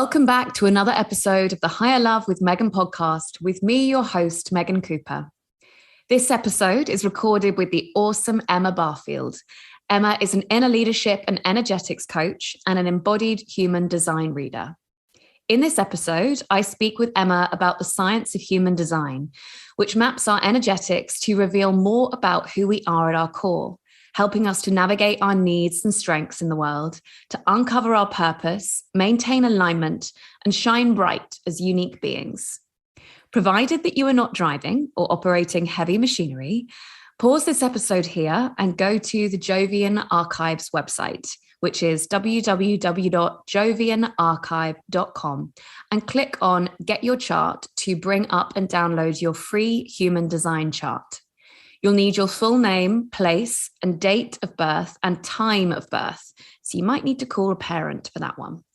Welcome back to another episode of the Higher Love with Megan podcast with me, your host, Megan Cooper. This episode is recorded with the awesome Emma Barfield. Emma is an inner leadership and energetics coach and an embodied human design reader. In this episode, I speak with Emma about the science of human design, which maps our energetics to reveal more about who we are at our core, helping us to navigate our needs and strengths in the world, to uncover our purpose, maintain alignment, and shine bright as unique beings. Provided that you are not driving or operating heavy machinery, pause this episode here and go to the Jovian Archives website, which is www.jovianarchive.com, and click on Get Your Chart to bring up and download your free human design chart. You'll need your full name, place, and date of birth and time of birth, so you might need to call a parent for that one.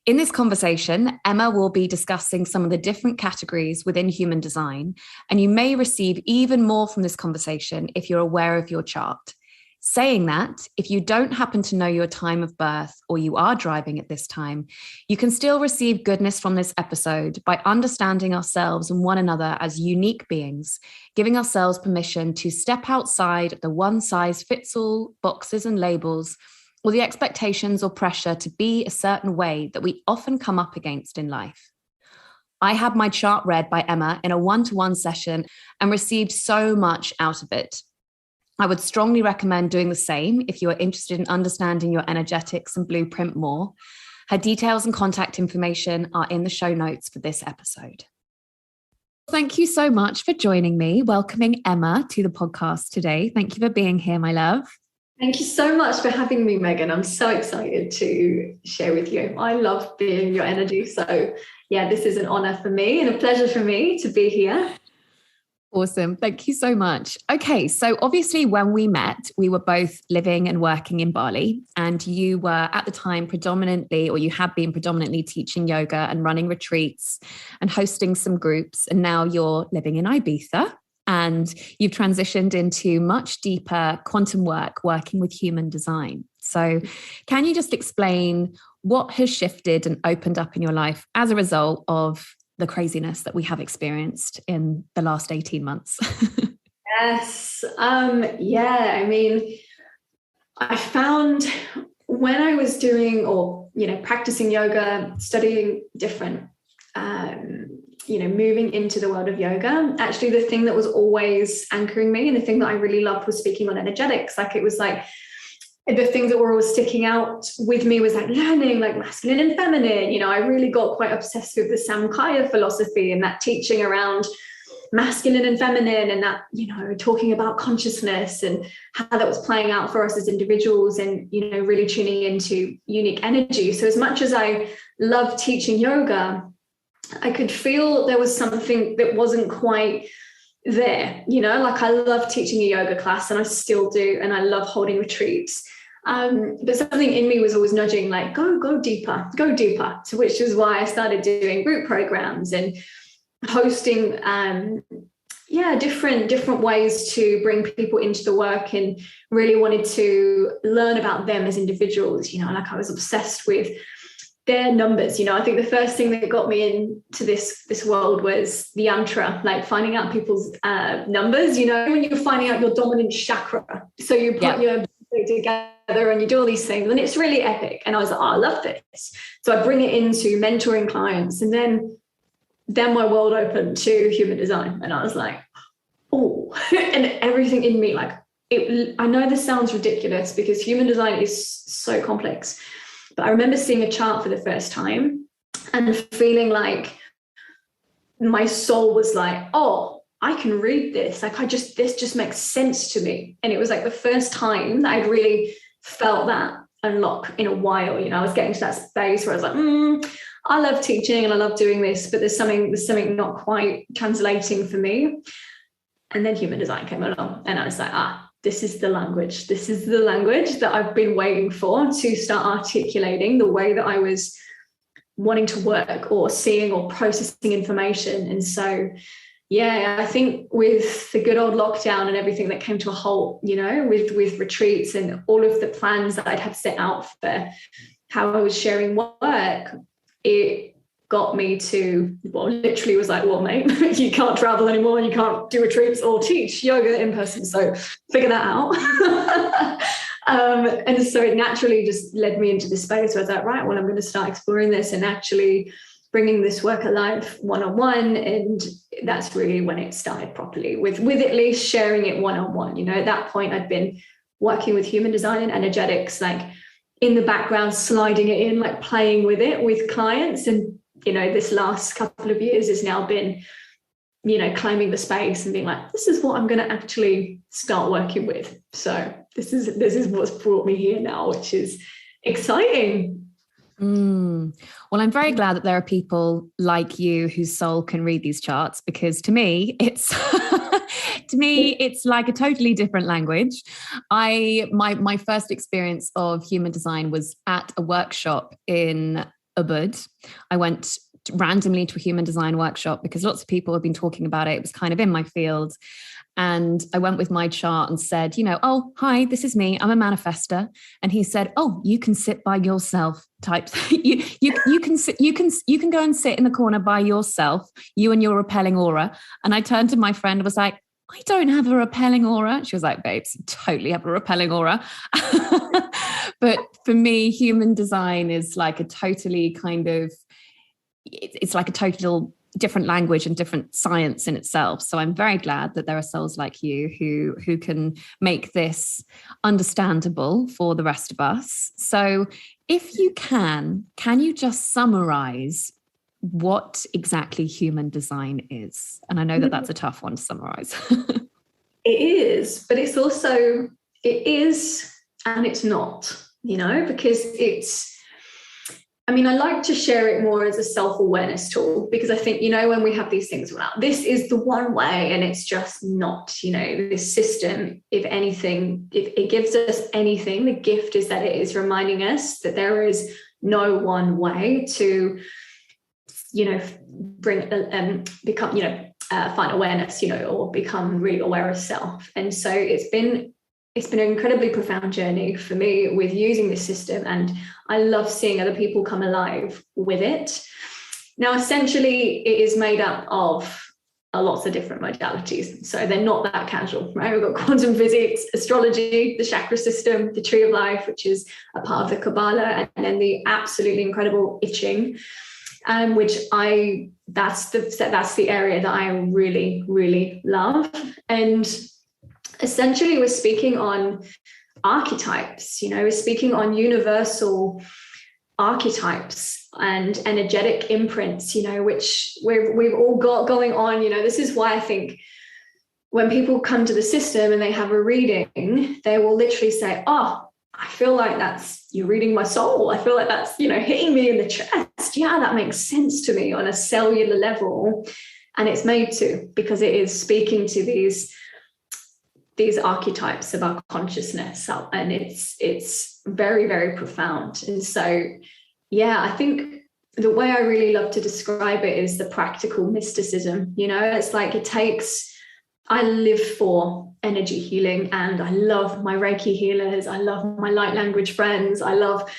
In this conversation, Emma will be discussing some of the different categories within human design, and you may receive even more from this conversation if you're aware of your chart. Saying that, if you don't happen to know your time of birth or you are driving at this time, you can still receive goodness from this episode by understanding ourselves and one another as unique beings, giving ourselves permission to step outside of the one-size-fits-all boxes and labels or the expectations or pressure to be a certain way that we often come up against in life. I had my chart read by Emma in a one-to-one session and received so much out of it. I would strongly recommend doing the same if you are interested in understanding your energetics and blueprint more. Her details and contact information are in the show notes for this episode. Thank you so much for joining me, welcoming Emma to the podcast today. Thank you for being here, my love. Thank you so much for having me, Megan. I'm so excited to share with you. I love being your energy. So yeah, this is an honor for me and a pleasure for me to be here. Awesome. Thank you so much. Okay. So obviously when we met, we were both living and working in Bali, and you were at the time predominantly, or you have been predominantly teaching yoga and running retreats and hosting some groups. And now you're living in Ibiza and you've transitioned into much deeper quantum work, working with human design. So can you just explain what has shifted and opened up in your life as a result of the craziness that we have experienced in the last 18 months? Yes. I mean, I found when I was doing practicing yoga, studying different, moving into the world of yoga, actually the thing that was always anchoring me and the thing that I really loved was speaking on energetics. It was the things that were always sticking out with me was learning masculine and feminine. I really got quite obsessed with the Samkhya philosophy and that teaching around masculine and feminine, and that, talking about consciousness and how that was playing out for us as individuals and, really tuning into unique energy. So as much as I love teaching yoga, I could feel there was something that wasn't quite there. I love teaching a yoga class and I still do, and I love holding retreats, but something in me was always nudging go deeper, so which is why I started doing group programs and hosting different ways to bring people into the work, and really wanted to learn about them as individuals. I was obsessed with their numbers. I think the first thing that got me into this world was the yantra, finding out people's numbers, when you're finding out your dominant chakra. So you put your together and you do all these things and it's really epic. And I was like, I love this. So I bring it into mentoring clients, and then my world opened to human design. And I was like, oh, and everything in me, I know this sounds ridiculous because human design is so complex. But I remember seeing a chart for the first time and feeling like my soul was like, oh, I can read this. This just makes sense to me. And it was the first time that I'd really felt that unlock in a while. I was getting to that space where I was like, I love teaching and I love doing this, but there's something not quite translating for me. And then human design came along and I was like, this is the language. This is the language that I've been waiting for to start articulating the way that I was wanting to work or seeing or processing information. And so, I think with the good old lockdown and everything that came to a halt, with retreats and all of the plans that I'd had set out for how I was sharing work, it got me to, well, literally was like, well, mate, you can't travel anymore, you can't do retreats or teach yoga in person, so figure that out. And so it naturally just led me into this space where I was like, right, well, I'm going to start exploring this and actually bringing this work alive one-on-one. And that's really when it started properly, with at least sharing it one-on-one. You know, at that point, I'd been working with human design and energetics, like in the background, sliding it in, like playing with it with clients. And, you know, this last couple of years has now been, you know, claiming the space and being like, this is what I'm going to actually start working with. So this is what's brought me here now, which is exciting. Well, I'm very glad that there are people like you whose soul can read these charts, because to me, it's like a totally different language. My first experience of human design was at a workshop in Ubud. I went randomly to a human design workshop because lots of people have been talking about it. It was kind of in my field. And I went with my chart and said, you know, oh, hi, this is me. I'm a manifester. And he said, oh, you can sit by yourself type. you can go and sit in the corner by yourself, you and your repelling aura. And I turned to my friend and was like, I don't have a repelling aura. She was like, babes, you totally have a repelling aura. But for me, human design is like a totally kind of, it's like a total different language and different science in itself. So I'm very glad that there are souls like you who can make this understandable for the rest of us. So if you can you just summarize what exactly human design is? And I know that that's a tough one to summarize. It is, but it's also, it is and it's not, you know, because I like to share it more as a self-awareness tool, because I think, you know, when we have these things, well, this is the one way, and it's just not, you know, this system, if anything, if it gives us anything, the gift is that it is reminding us that there is no one way to, you know, become, you know, find awareness, you know, or become really aware of self. And so it's been an incredibly profound journey for me with using this system, and I love seeing other people come alive with it. Now, essentially, it is made up of lots of different modalities, so they're not that casual, right? We've got quantum physics, astrology, the chakra system, the tree of life, which is a part of the Kabbalah, and then the absolutely incredible I Ching, which that's the area that I really, really love. And essentially, we're speaking on archetypes, you know, we're speaking on universal archetypes and energetic imprints, you know, which we've all got going on. You know, this is why I think when people come to the system and they have a reading, they will literally say, oh, I feel like you're reading my soul. I feel like that's, you know, hitting me in the chest. Yeah, that makes sense to me on a cellular level. And it's made to, because it is speaking to these archetypes of our consciousness, and it's very, very profound. And so, yeah, I think the way I really love to describe it is the practical mysticism. You know, it's like I live for energy healing, and I love my Reiki healers, I love my light language friends, I love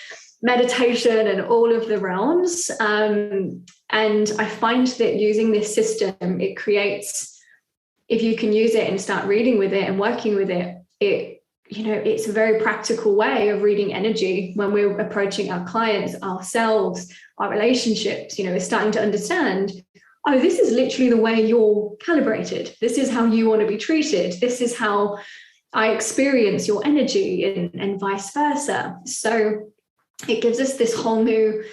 meditation and all of the realms. And I find that using this system, it creates, if you can use it and start reading with it and working with it, you know, it's a very practical way of reading energy when we're approaching our clients, ourselves, our relationships. You know, we're starting to understand, oh, this is literally the way you're calibrated. This is how you want to be treated. This is how I experience your energy, and vice versa. So it gives us this whole new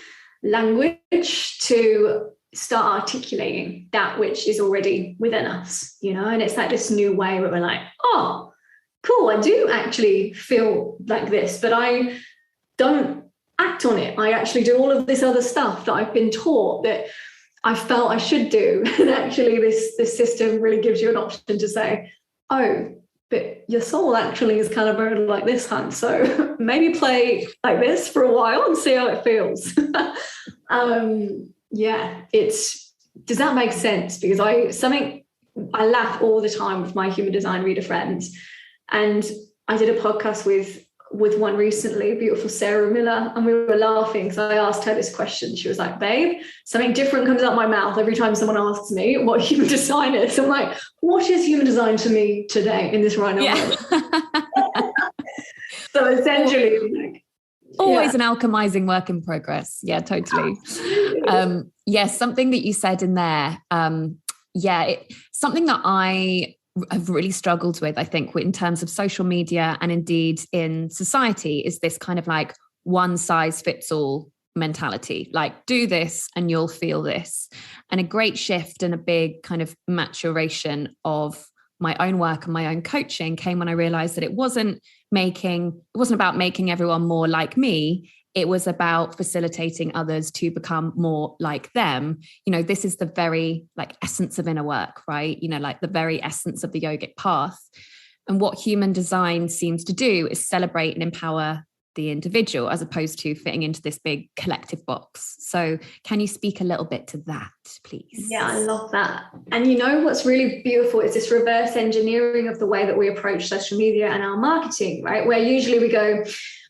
language to start articulating that which is already within us, you know. And it's like this new way where we're like, oh, cool, I do actually feel like this, but I don't act on it. I actually do all of this other stuff that I've been taught that I felt I should do. And actually this system really gives you an option to say, oh, but your soul actually is calibrated like this, hun. So maybe play like this for a while and see how it feels. Yeah, does that make sense? Because I laugh all the time with my human design reader friends. And I did a podcast with with one recently, beautiful Sarah Miller, and we were laughing. So I asked her this question. She was like, babe, something different comes out my mouth every time someone asks me what human design is. I'm like, what is human design to me today in this right now? Yeah. So essentially, like, always an alchemizing work in progress. Yeah, totally. Yes, something that you said in there. Something that I have really struggled with, I think, in terms of social media and indeed in society, is this kind of like one size fits all mentality, like do this and you'll feel this. And a great shift and a big kind of maturation of my own work and my own coaching came when I realized that it wasn't about making everyone more like me. It was about facilitating others to become more like them. You know, this is the very like essence of inner work, right? You know, like the very essence of the yogic path. And what human design seems to do is celebrate and empower the individual as opposed to fitting into this big collective box. So can you speak a little bit to that, please? Yeah, I love that. And you know what's really beautiful is this reverse engineering of the way that we approach social media and our marketing, right? Where usually we go,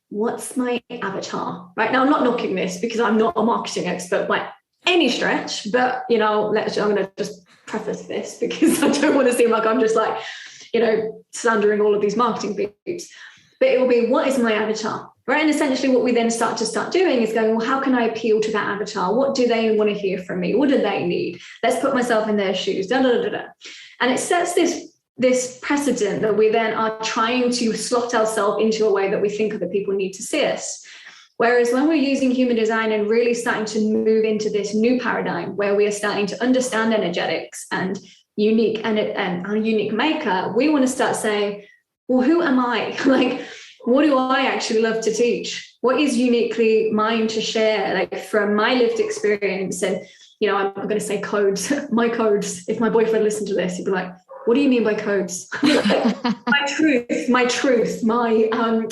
what's my avatar? Right now, I'm not knocking this because I'm not a marketing expert by any stretch, but you know, I'm going to just preface this because I don't want to seem like I'm just like, you know, slandering all of these marketing peeps. But it will be, what is my avatar? Right. And essentially what we then start doing is going, well, how can I appeal to that avatar? What do they want to hear from me? What do they need? Let's put myself in their shoes. Da, da, da, da. And it sets this precedent that we then are trying to slot ourselves into a way that we think other people need to see us. Whereas when we're using human design and really starting to move into this new paradigm where we are starting to understand energetics and unique and our unique maker, we want to start saying, well, who am I? Like, what do I actually love to teach? What is uniquely mine to share, like from my lived experience? And, you know, I'm going to say codes, my codes. If my boyfriend listened to this, he'd be like, what do you mean by codes? my truth, my,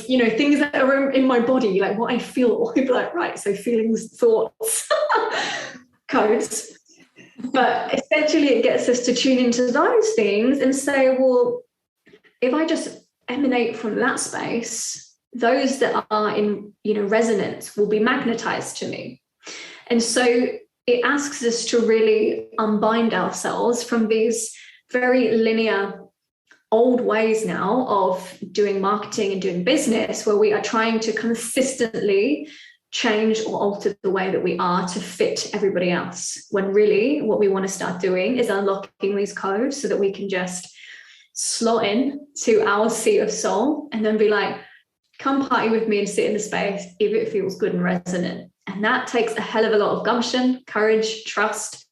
you know, things that are in my body, like what I feel. He'd be like, right, so feelings, thoughts, codes. But essentially it gets us to tune into those things and say, well, if I just emanate from that space, those that are in, you know, resonance will be magnetized to me. And so it asks us to really unbind ourselves from these very linear old ways now of doing marketing and doing business, where we are trying to consistently change or alter the way that we are to fit everybody else, when really what we want to start doing is unlocking these codes so that we can just slot in to our seat of soul and then be like, come party with me and sit in the space if it feels good and resonant. And that takes a hell of a lot of gumption, courage, trust,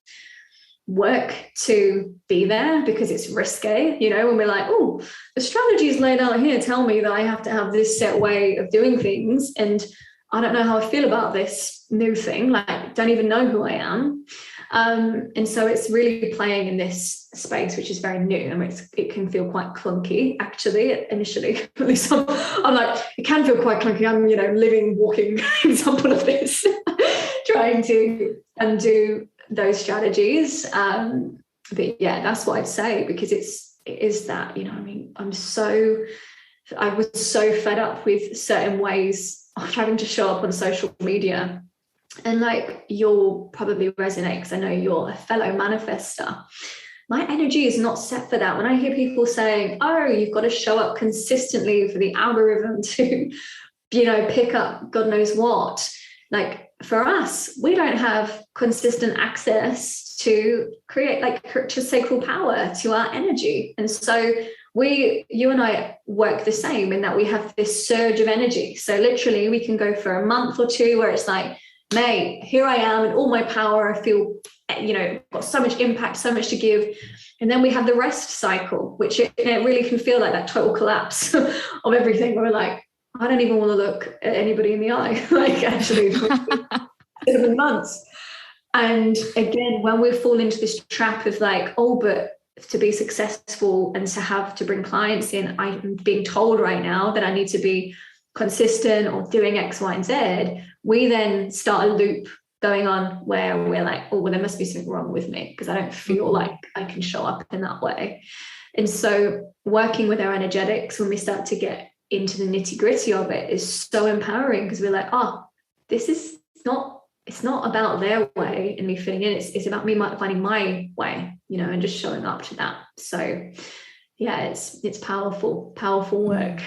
work to be there, because it's risque, you know, when we're like, oh, the strategies laid out here tell me that I have to have this set way of doing things, and I don't know how I feel about this new thing, like don't even know who I am. And so it's really playing in this space, which is very new. I mean, it can feel quite clunky, actually, initially. At least I'm like, it can feel quite clunky. I'm, you know, living, walking example of this, trying to undo those strategies. But yeah, that's what I'd say, because it is that, you know, I mean, I was so fed up with certain ways of having to show up on social media. And like, you'll probably resonate because I know you're a fellow manifester. My energy is not set for that. When I hear people saying, oh, you've got to show up consistently for the algorithm to, you know, pick up God knows what. Like, for us, we don't have consistent access to create, like, to sacral power, to our energy. And so you and I work the same in that we have this surge of energy. So literally we can go for a month or two where it's like, mate, here I am in all my power. I feel, you know, got so much impact, so much to give. And then we have the rest cycle, which it really can feel like that total collapse of everything. Where we're like, I don't even want to look at anybody in the eye, like actually 7 months. And again, when we fall into this trap of like, oh, but to be successful and to bring clients in, I'm being told right now that I need to be consistent or doing X, Y, and Z. We then start a loop going on where we're like, oh, well, there must be something wrong with me because I don't feel like I can show up in that way. And so working with our energetics, when we start to get into the nitty-gritty of it is so empowering, because we're like, this is it's not about their way and me fitting in. It's about me finding my way, and just showing up to that. So yeah, it's powerful work.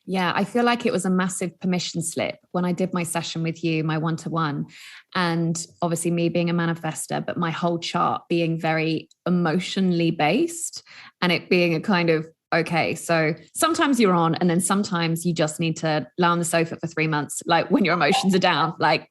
Yeah, I feel like it was a massive permission slip when I did my session with you, my one-to-one, and obviously me being a manifester, but my whole chart being very emotionally based, and it being a kind of, okay, so sometimes you're on, and then sometimes you just need to lie on the sofa for 3 months, like when your emotions are down, like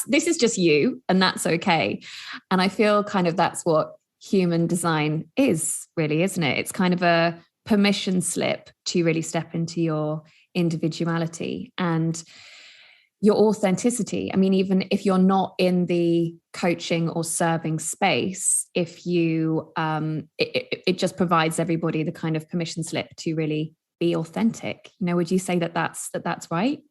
this is just you, and that's okay. And I feel kind of that's what human design is really, isn't it? It's kind of a permission slip to really step into your individuality and your authenticity. I mean, even if you're not in the coaching or serving space, if you it just provides everybody the kind of permission slip to really be authentic. Would you say that's right?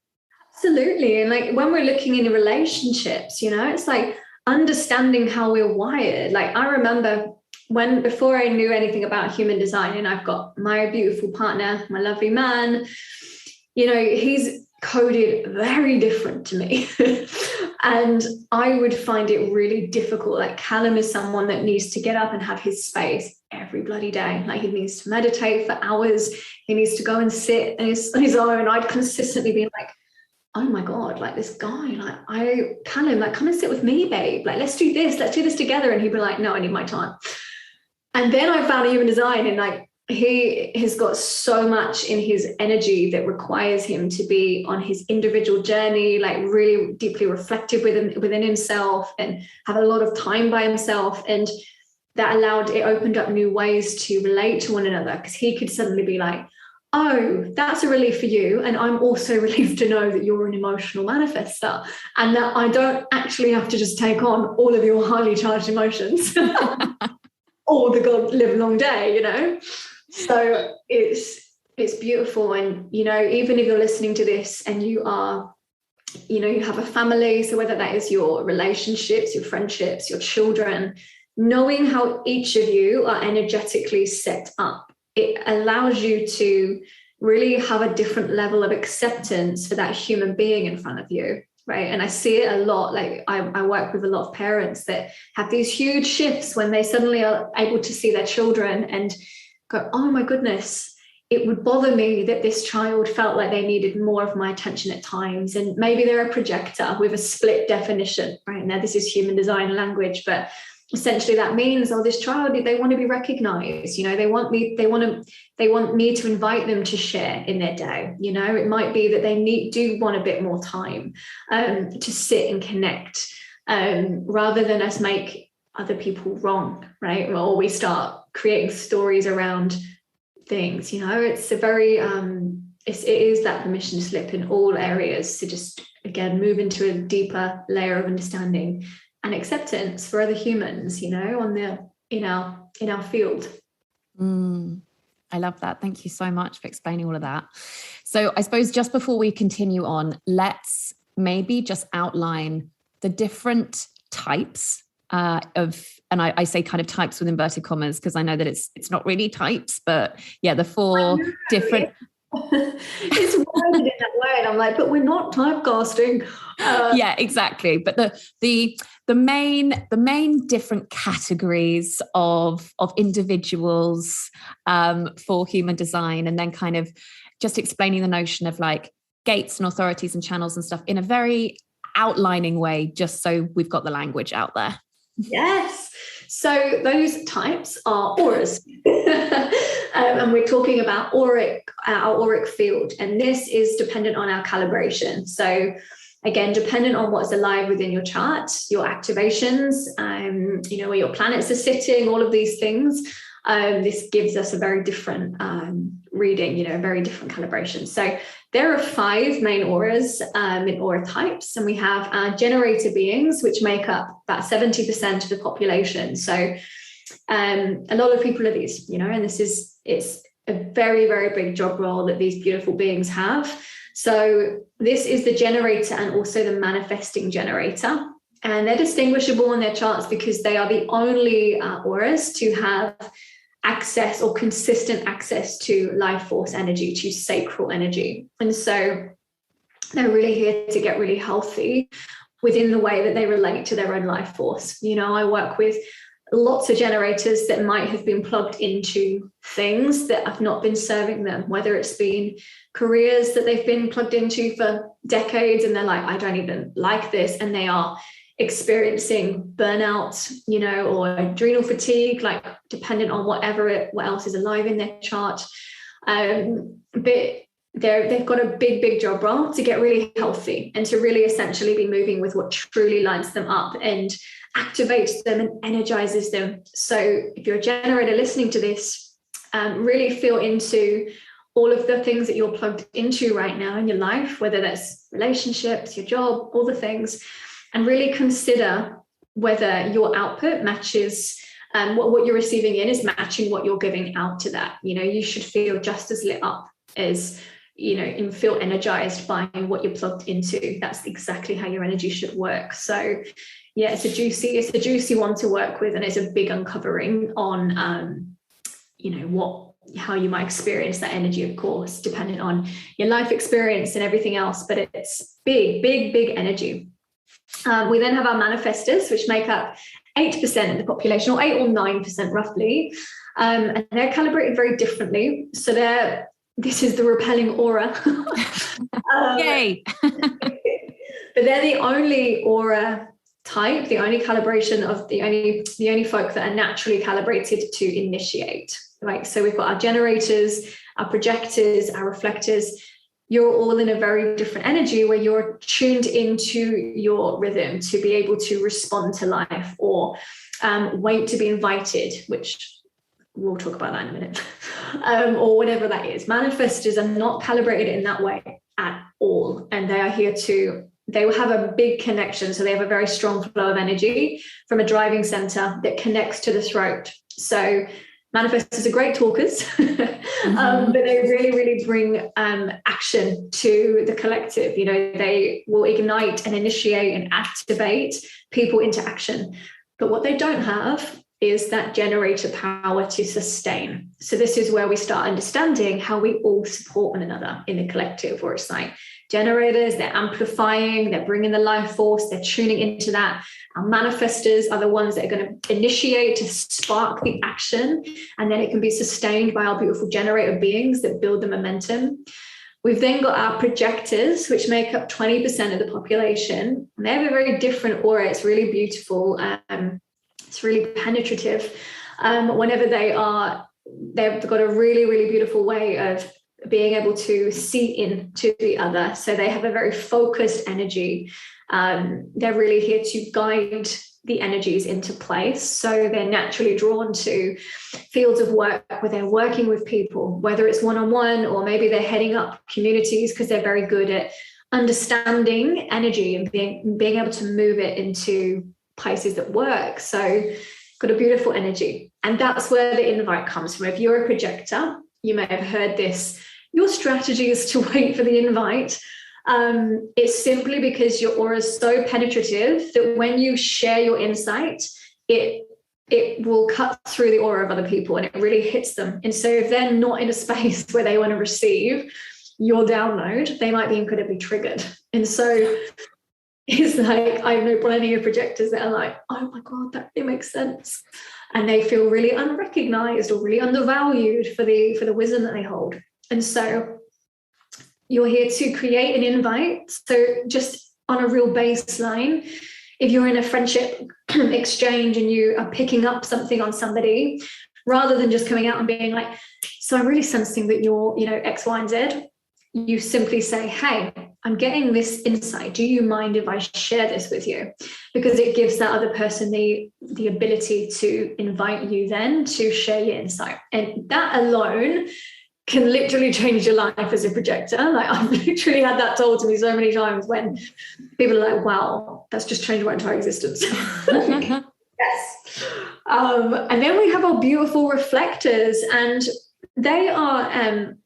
Absolutely. And like when we're looking into relationships, it's like understanding how we're wired. Like I remember before I knew anything about human design, and I've got my beautiful partner, my lovely man, he's coded very different to me. And I would find it really difficult. Like Callum is someone that needs to get up and have his space every bloody day. Like he needs to meditate for hours. He needs to go and sit on his own. I'd consistently be like, oh my God, like this guy, like Callum, like come and sit with me, babe. Like, let's do this together. And he'd be like, no, I need my time. And then I found human design, and like he has got so much in his energy that requires him to be on his individual journey, like really deeply reflective within himself, and have a lot of time by himself. And that opened up new ways to relate to one another, because he could suddenly be like, oh, that's a relief for you. And I'm also relieved to know that you're an emotional manifester, and that I don't actually have to just take on all of your highly charged emotions all the live long day, So it's beautiful. And, even if you're listening to this and you are, you have a family, so whether that is your relationships, your friendships, your children, knowing how each of you are energetically set up, it allows you to really have a different level of acceptance for that human being in front of you. Right. And I see it a lot. Like I work with a lot of parents that have these huge shifts when they suddenly are able to see their children and go, oh my goodness, it would bother me that this child felt like they needed more of my attention at times. And maybe they're a projector with a split definition. Right now, this is human design language, but essentially that means, this child, they want to be recognized. They want me to invite them to share in their day. It might be that they do want a bit more time to sit and connect, rather than us make other people wrong, right? Or we start creating stories around things. It's a very it is that permission slip in all areas to just again move into a deeper layer of understanding and acceptance for other humans, in our field. I love that. Thank you so much for explaining all of that. So I suppose just before we continue on, let's maybe just outline the different types of, and I say kind of types with inverted commas, because I know that it's not really types, but yeah, the 4 different. It's worded in that way, and I'm like, but we're not typecasting. Yeah, exactly. But the main different categories of individuals for human design, and then kind of just explaining the notion of like gates and authorities and channels and stuff in a very outlining way, just so we've got the language out there. Yes. So those types are auras. And we're talking about our auric field. And this is dependent on our calibration. So again, dependent on what's alive within your chart, your activations, where your planets are sitting, all of these things. This gives us a very different reading, a very different calibration. So there are 5 main auras in aura types, and we have generator beings, which make up about 70% of the population. So a lot of people are these, and it's a very, very big job role that these beautiful beings have. So this is the generator and also the manifesting generator. And they're distinguishable in their charts because they are the only auras to have access or consistent access to life force energy, to sacral energy. And so they're really here to get really healthy within the way that they relate to their own life force. You know, I work with lots of generators that might have been plugged into things that have not been serving them, whether it's been careers that they've been plugged into for decades and they're like, I don't even like this, and they are experiencing burnout, you know, or adrenal fatigue, like dependent on what else is alive in their chart. But they've got a big job role to get really healthy and to really essentially be moving with what truly lights them up and activates them and energizes them. So if you're a generator listening to this, really feel into all of the things that you're plugged into right now in your life, whether that's relationships, your job, all the things, and really consider whether your output matches what you're receiving in is matching what you're giving out to that. You know, you should feel just as lit up as, you know, and feel energized by what you're plugged into. That's exactly how your energy should work. So yeah, it's a juicy one to work with, and it's a big uncovering on you know, how you might experience that energy, of course, depending on your life experience and everything else, but it's big energy. We then have our manifestors, which make up 8% of the population, or 8 or 9% roughly, and they're calibrated very differently. So this is the repelling aura. Yay! But they're the only aura type, the only calibration of the only folk that are naturally calibrated to initiate. Right. So we've got our generators, our projectors, our reflectors. You're all in a very different energy where you're tuned into your rhythm to be able to respond to life, or wait to be invited, which we'll talk about that in a minute, or whatever that is. Manifestors are not calibrated in that way at all. And they are here they will have a big connection. So they have a very strong flow of energy from a driving center that connects to the throat. So manifestors are great talkers, but they really bring action to the collective. You know, they will ignite and initiate and activate people into action. But what they don't have is that generator power to sustain. So this is where we start understanding how we all support one another in the collective, where it's like generators, they're amplifying, they're bringing the life force, they're tuning into that. Our manifestors are the ones that are going to initiate, to spark the action, and then it can be sustained by our beautiful generator beings that build the momentum. We've then got our projectors, which make up 20% of the population. And they have a very different aura. It's really beautiful. It's really penetrative. Whenever they've got a really beautiful way of being able to see into the other. So they have a very focused energy. They're really here to guide the energies into place. So they're naturally drawn to fields of work where they're working with people, whether it's one-on-one or maybe they're heading up communities, because they're very good at understanding energy and being able to move it into places that work. So got a beautiful energy. And that's where the invite comes from. If you're a projector, you may have heard this, your strategy is to wait for the invite. It's simply because your aura is so penetrative that when you share your insight, it will cut through the aura of other people and it really hits them. And so if they're not in a space where they want to receive your download, they might be incredibly triggered. And so it's like, I know plenty of projectors that are like, oh my God, that it makes sense. And they feel really unrecognized or really undervalued for the wisdom that they hold. And so you're here to create an invite. So just on a real baseline, if you're in a friendship exchange and you are picking up something on somebody, rather than just coming out and being like, so I'm really sensing that you're, X, Y, and Z, you simply say, hey, I'm getting this insight. Do you mind if I share this with you? Because it gives that other person the ability to invite you then to share your insight. And that alone can literally change your life as a projector. Like, I've literally had that told to me so many times when people are like, wow, that's just changed my entire existence. Yes. And then we have our beautiful reflectors, and they are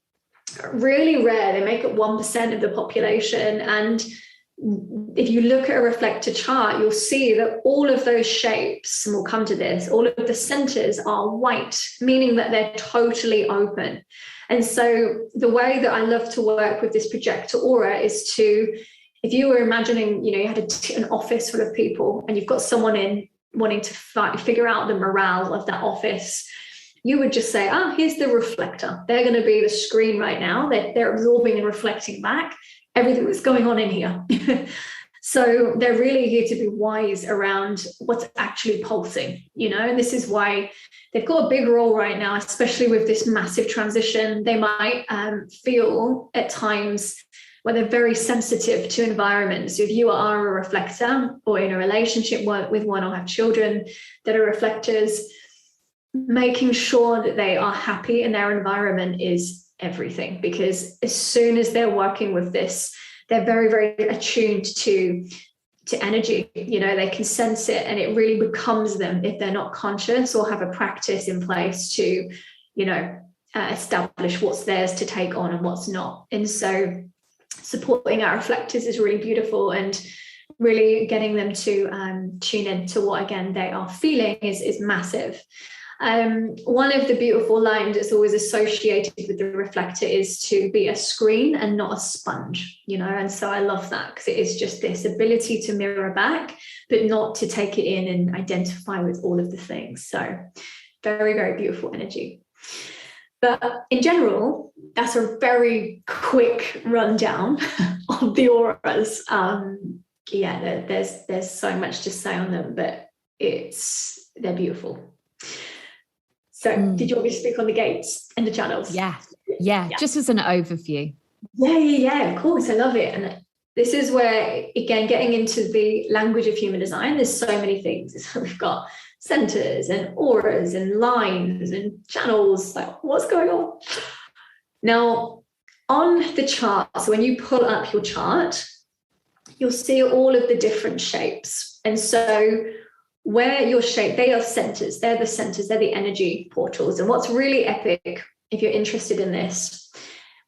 really rare. They make up 1% of the population, and if you look at a reflector chart, you'll see that all of those shapes, and we'll come to this, all of the centers are white, meaning that they're totally open. And so the way that I love to work with this projector aura is to, if you were imagining, you had an office full of people and you've got someone in wanting to figure out the morale of that office, you would just say, here's the reflector. They're going to be the screen right now. They're absorbing and reflecting back everything that's going on in here. So they're really here to be wise around what's actually pulsing, and this is why they've got a big role right now, especially with this massive transition. They might feel at times where they're very sensitive to environments. So if you are a reflector or in a relationship with one or have children that are reflectors, making sure that they are happy in their environment is everything, because as soon as they're working with this, they're very, very attuned to energy. They can sense it, and it really becomes them if they're not conscious or have a practice in place to, establish what's theirs to take on and what's not. And so supporting our reflectors is really beautiful, and really getting them to tune in to what, again, they are feeling is massive. One of the beautiful lines that's always associated with the reflector is to be a screen and not a sponge, and so I love that, because it is just this ability to mirror back, but not to take it in and identify with all of the things. So very, very beautiful energy. But in general, that's a very quick rundown of the auras. There's so much to say on them, but they're beautiful. So did you want me to speak on the gates and the channels? Yeah. Just as an overview. Yeah, of course. I love it. And this is where, again, getting into the language of human design, there's so many things. So we've got centers and auras and lines and channels. Like, what's going on? Now, on the chart, so when you pull up your chart, you'll see all of the different shapes. And so where your shape, they are centers. They're the centers. They're the energy portals. And what's really epic, if you're interested in this,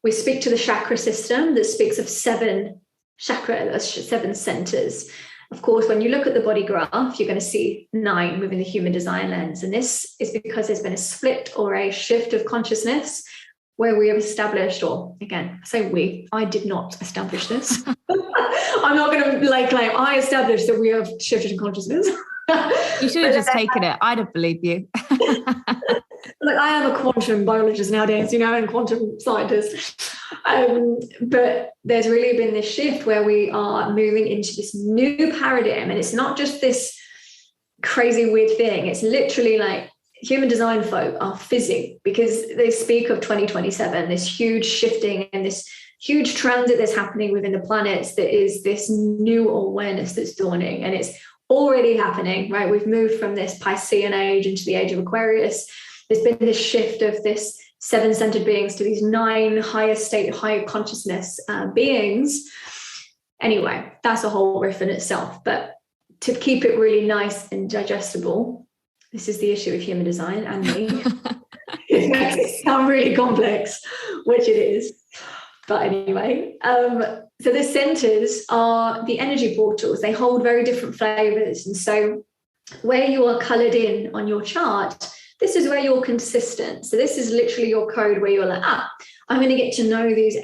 we speak to the chakra system that speaks of 7 centers. Of course, when you look at the body graph, you're going to see 9 within the human design lens. And this is because there's been a split or a shift of consciousness where we have established, or again, I say I did not establish this. I'm not going to claim I established that we have shifted in consciousness. You should have just taken it. I'd have believed you. Look, I am a quantum biologist nowadays, and quantum scientist. But there's really been this shift where we are moving into this new paradigm. And it's not just this crazy weird thing. It's literally like human design folk are fizzing, because they speak of 2027, this huge shifting and this huge transit that's happening within the planets, that is this new awareness that's dawning. And it's already happening, right? We've moved from this Piscean age into the age of Aquarius. There's been this shift of this 7-centered beings to these 9 higher state, higher consciousness beings. Anyway, that's a whole riff in itself. But to keep it really nice and digestible, this is the issue with human design and me. It makes it sound really complex, which it is. But anyway, so the centers are the energy portals. They hold very different flavors. And so where you are colored in on your chart, this is where you're consistent. So this is literally your code where you're like, I'm going to get to know this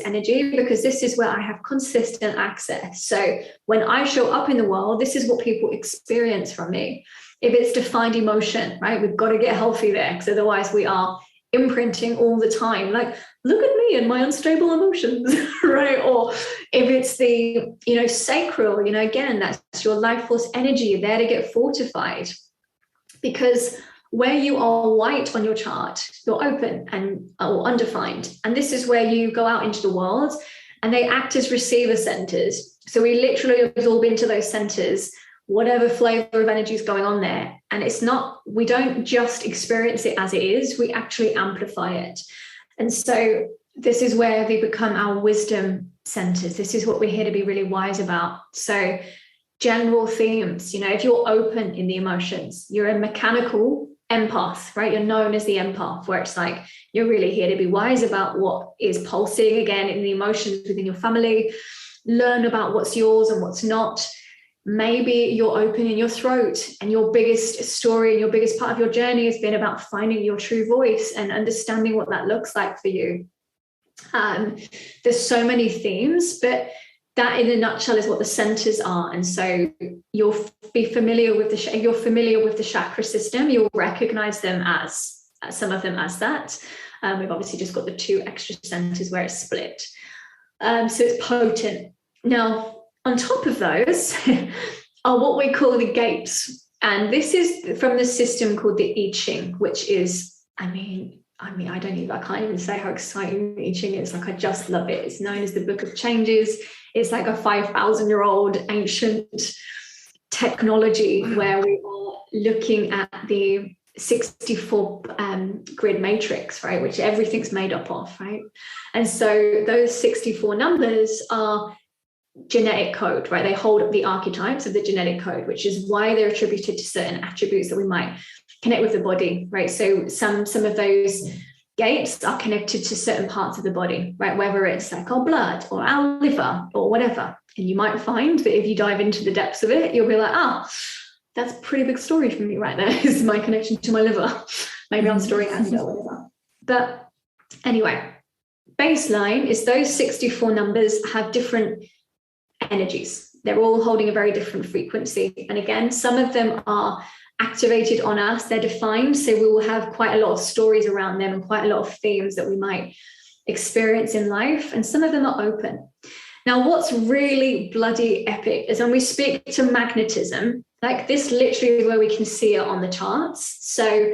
energy, because this is where I have consistent access. So when I show up in the world, this is what people experience from me. If it's defined emotion, right, we've got to get healthy there, because otherwise we are imprinting all the time. Like, look at me and my unstable emotions, right? Or if it's the, sacral, again, that's your life force energy. You're there to get fortified, because where you are white on your chart, you're open and or undefined. And this is where you go out into the world, and they act as receiver centers. So we literally absorb into those centers whatever flavor of energy is going on there. And we don't just experience it as it is, we actually amplify it. And so this is where they become our wisdom centers. This is what we're here to be really wise about. So general themes, if you're open in the emotions, you're a mechanical empath, right? You're known as the empath, where it's like, you're really here to be wise about what is pulsing again in the emotions within your family. learn about what's yours and what's not. Maybe you're open in your throat, and your biggest story and your biggest part of your journey has been about finding your true voice and understanding what that looks like for you. There's so many themes, but that in a nutshell is what the centers are. And so you'll be familiar with you're familiar with the chakra system. You'll recognize them as some of them as that. We've obviously just got the 2 extra centers where it's split. So it's potent. Now, on top of those are what we call the gates. And this is from the system called the I Ching, which is, I can't even say how exciting the I Ching is. Like, I just love it. It's known as the Book of Changes. It's like a 5,000-year-old ancient technology where we are looking at the 64 grid matrix, right, which everything's made up of, right? And so those 64 numbers are genetic code, right? They hold up the archetypes of the genetic code, which is why they're attributed to certain attributes that we might connect with the body, right? So some of those gates are connected to certain parts of the body, right? Whether it's like our blood or our liver or whatever. And you might find that if you dive into the depths of it, you'll be like, that's a pretty big story for me right there. Is my connection to my liver. Maybe I'm storing anger or whatever. But anyway, baseline is those 64 numbers have different energies. They're all holding a very different frequency. And again, some of them are activated on us, they're defined. So we will have quite a lot of stories around them and quite a lot of themes that we might experience in life. And some of them are open. Now, what's really bloody epic is when we speak to magnetism, like this literally is where we can see it on the charts. So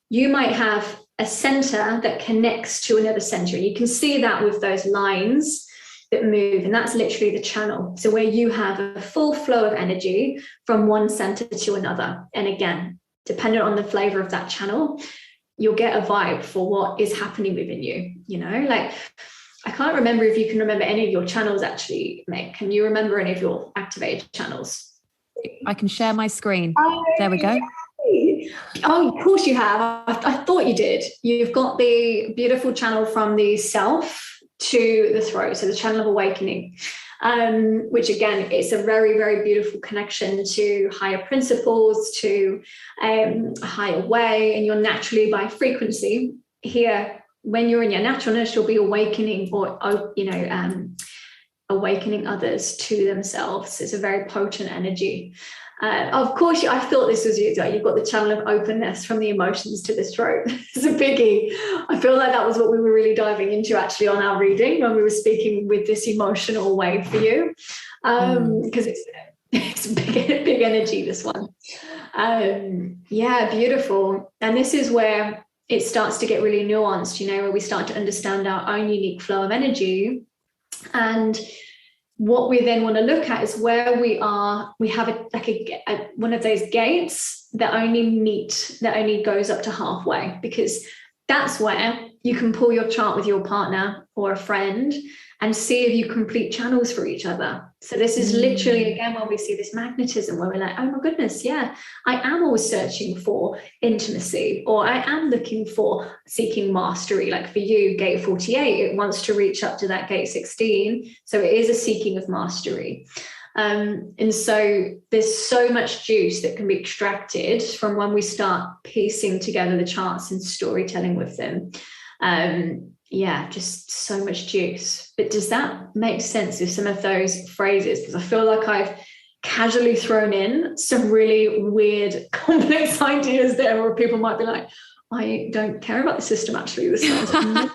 you might have a center that connects to another center. And you can see that with those lines that move, and that's literally the channel. So where you have a full flow of energy from one center to another. And again, dependent on the flavor of that channel, you'll get a vibe for what is happening within you. You know, like, I can't remember if you can remember any of your channels actually, Meg. Can you remember any of your activated channels? I can share my screen. There we go. Oh, of course you have. I thought you did. You've got the beautiful channel from the self to the throat, so the channel of awakening, which again, it's a very, very beautiful connection to higher principles, to a higher way, and you're naturally, by frequency here, when you're in your naturalness, you'll be awakening or awakening others to themselves. It's a very potent energy. Of course, I thought this was you. You've got the channel of openness from the emotions to the throat. It's a biggie. I feel like that was what we were really diving into actually on our reading when we were speaking with this emotional wave for you, because it's big energy, this one. Yeah, beautiful. And this is where it starts to get really nuanced, where we start to understand our own unique flow of energy. And what we then want to look at is where we have one of those gates that only goes up to halfway, because that's where you can pull your chart with your partner or a friend and see if you complete channels for each other. So this is literally, again, when we see this magnetism where we're like, oh my goodness, yeah, I am always searching for intimacy, or I am looking for seeking mastery. Like for you, gate 48, it wants to reach up to that gate 16. So it is a seeking of mastery. And so there's so much juice that can be extracted from when we start piecing together the charts and storytelling with them. Yeah, just so much juice. But does that make sense with some of those phrases? Because I feel like I've casually thrown in some really weird, complex ideas there where people might be like, I don't care about the system, actually. This sounds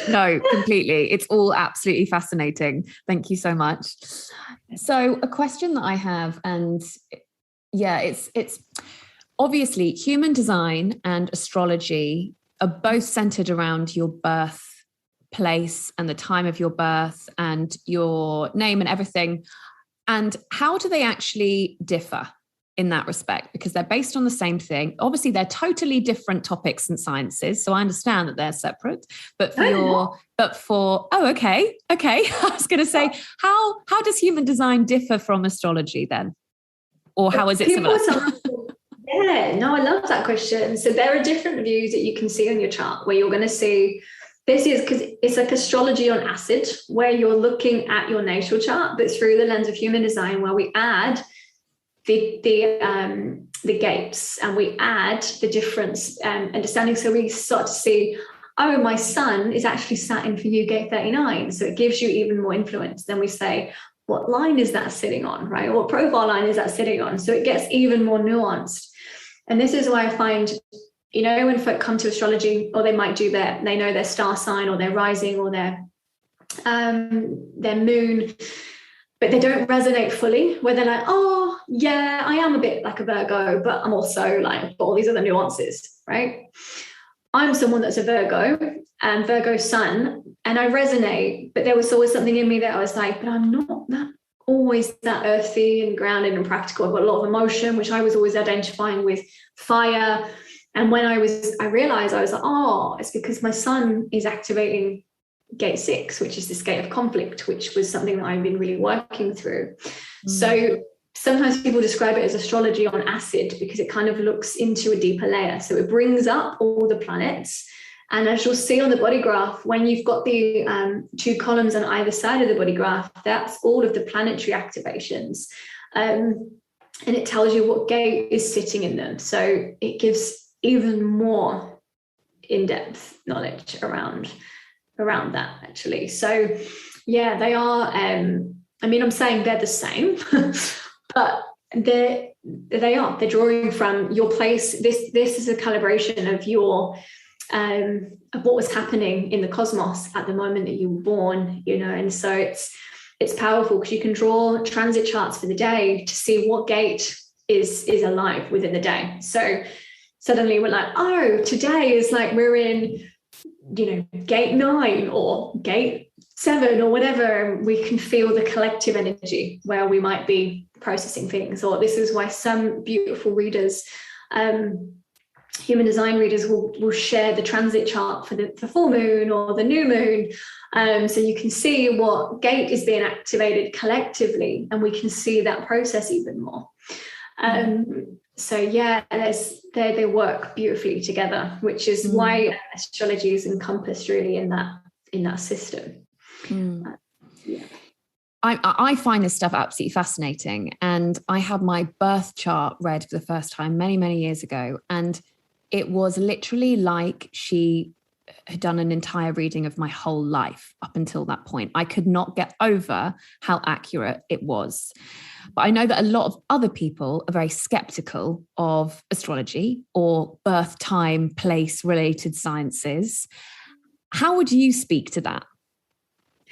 No, completely. It's all absolutely fascinating. Thank you so much. So a question that I have, and yeah, it's obviously human design and astrology are both centered around your birth place and the time of your birth and your name and everything. And how do they actually differ in that respect? Because they're based on the same thing. Obviously, they're totally different topics and sciences. So I understand that they're separate. But okay. I was going to say, how does human design differ from astrology then? Or how is it similar? Yeah, no, I love that question. So there are different views that you can see on your chart where you're going to see This is because it's like astrology on acid, where you're looking at your natal chart, but through the lens of human design, where we add the gates and we add the difference understanding. So we start to see, oh, my sun is actually sat in for you gate 39. So it gives you even more influence. Then we say, what line is that sitting on, right? What profile line is that sitting on? So it gets even more nuanced. And this is why I find, you know, when folk come to astrology, or they might do they know their star sign or their rising or their moon, but they don't resonate fully, where they're like, oh, yeah, I am a bit like a Virgo, but I'm also like, I've got all these other nuances, right? I'm someone that's a Virgo and Virgo sun, and I resonate, but there was always something in me that I was like, but I'm not that always that earthy and grounded and practical. I've got a lot of emotion, which I was always identifying with fire. And when I realized, I was like, oh, it's because my sun is activating gate 6, which is this gate of conflict, which was something that I've been really working through. So sometimes people describe it as astrology on acid, because it kind of looks into a deeper layer. So it brings up all the planets. And as you'll see on the body graph, when you've got the 2 columns on either side of the body graph, that's all of the planetary activations. And it tells you what gate is sitting in them. So it gives even more in-depth knowledge around that, actually. So yeah, they are, I'm saying they're the same, but they're drawing from your place. This is a calibration of your of what was happening in the cosmos at the moment that you were born, you know. And so it's powerful, because you can draw transit charts for the day to see what gate is alive within the day. So suddenly we're like, oh, today is like we're in, you know, gate 9 or gate 7 or whatever, and we can feel the collective energy where we might be processing things. Or this is why some beautiful readers, human design readers, will share the transit chart for the full moon or the new moon, so you can see what gate is being activated collectively, and we can see that process even more. So yeah, they work beautifully together, which is why astrology is encompassed really in that system. Yeah. I find this stuff absolutely fascinating, and I had my birth chart read for the first time many, many years ago, and it was literally like she had done an entire reading of my whole life up until that point. I could not get over how accurate it was. But I know that a lot of other people are very skeptical of astrology or birth time, place related sciences. How would you speak to that?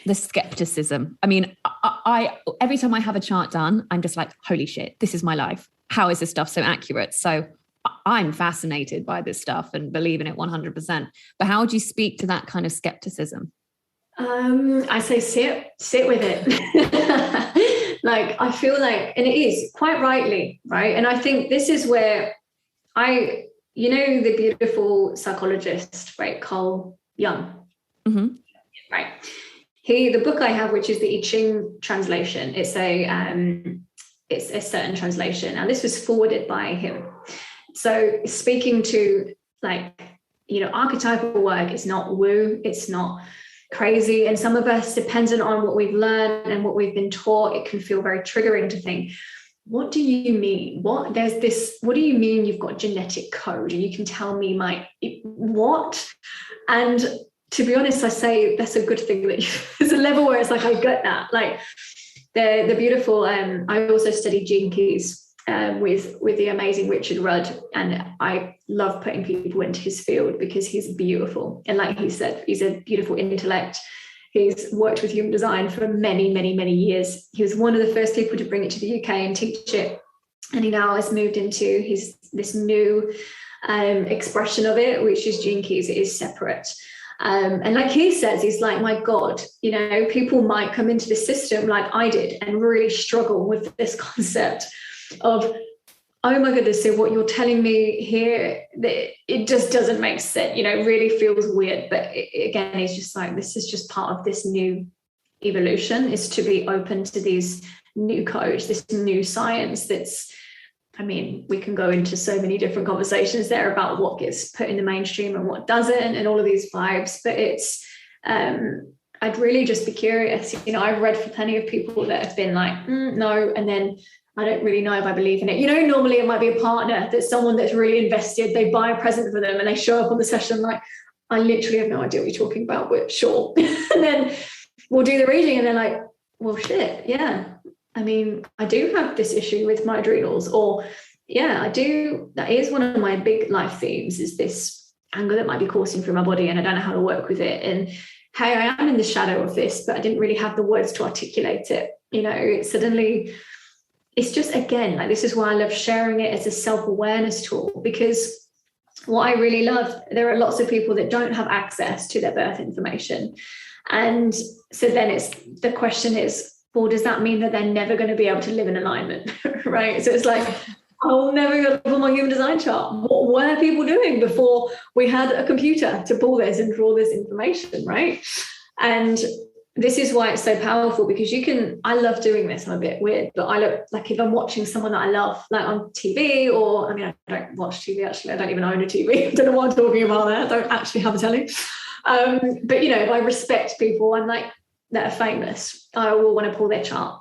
The skepticism. I mean, I every time I have a chart done, I'm just like, holy shit, this is my life. How is this stuff so accurate? So I'm fascinated by this stuff and believe in it 100%. But how would you speak to that kind of skepticism? I say sit with it. Like, I feel like, and it is quite rightly, right? And I think this is where the beautiful psychologist, right, Carl Jung, right? The book I have, which is the I Ching translation, it's a certain translation, and this was forwarded by him. So speaking to, like, you know, archetypal work, it's not woo, it's not crazy. And some of us, dependent on what we've learned and what we've been taught, it can feel very triggering to think, what do you mean? What do you mean you've got genetic code? And you can tell me what? And to be honest, I say that's a good thing that there's a level where it's like, I get that. Like the beautiful, I also studied gene keys with the amazing Richard Rudd, and I love putting people into his field because he's beautiful. And like he said, he's a beautiful intellect. He's worked with human design for many, many, many years. He was one of the first people to bring it to the UK and teach it. And he now has moved into this new expression of it, which is gene keys. It is separate. And like he says, he's like, my God, you know, people might come into the system like I did and really struggle with this concept of, oh my goodness, so what you're telling me here, it just doesn't make sense, you know, it really feels weird. But again, it's just like, this is just part of this new evolution, is to be open to these new codes, this new science that's, I mean, we can go into so many different conversations there about what gets put in the mainstream and what doesn't, and all of these vibes, but it's I'd really just be curious. I've read for plenty of people that have been like, no, and then I don't really know if I believe in it. Normally it might be a partner, that's someone that's really invested. They buy a present for them and they show up on the session like, I literally have no idea what you're talking about, but sure. And then we'll do the reading and they're like, well, shit, yeah. I mean, I do have this issue with my adrenals, or yeah, I do. That is one of my big life themes, is this anger that might be coursing through my body and I don't know how to work with it. And hey, I am in the shadow of this, but I didn't really have the words to articulate it. It's just, again, like, this is why I love sharing it as a self-awareness tool, because what I really love, there are lots of people that don't have access to their birth information. And so then the question is, well, does that mean that they're never going to be able to live in alignment? Right? So it's like, I'll never go to pull my human design chart. What were people doing before we had a computer to pull this and draw this information, right? And this is why it's so powerful, because I love doing this. I'm a bit weird, but I look like, if I'm watching someone that I love, like on TV, or, I mean, I don't watch TV, actually. I don't even own a TV. I don't know what I'm talking about there. I don't actually have a telly. But, if I respect people, I'm like, that are famous, I will want to pull their chart.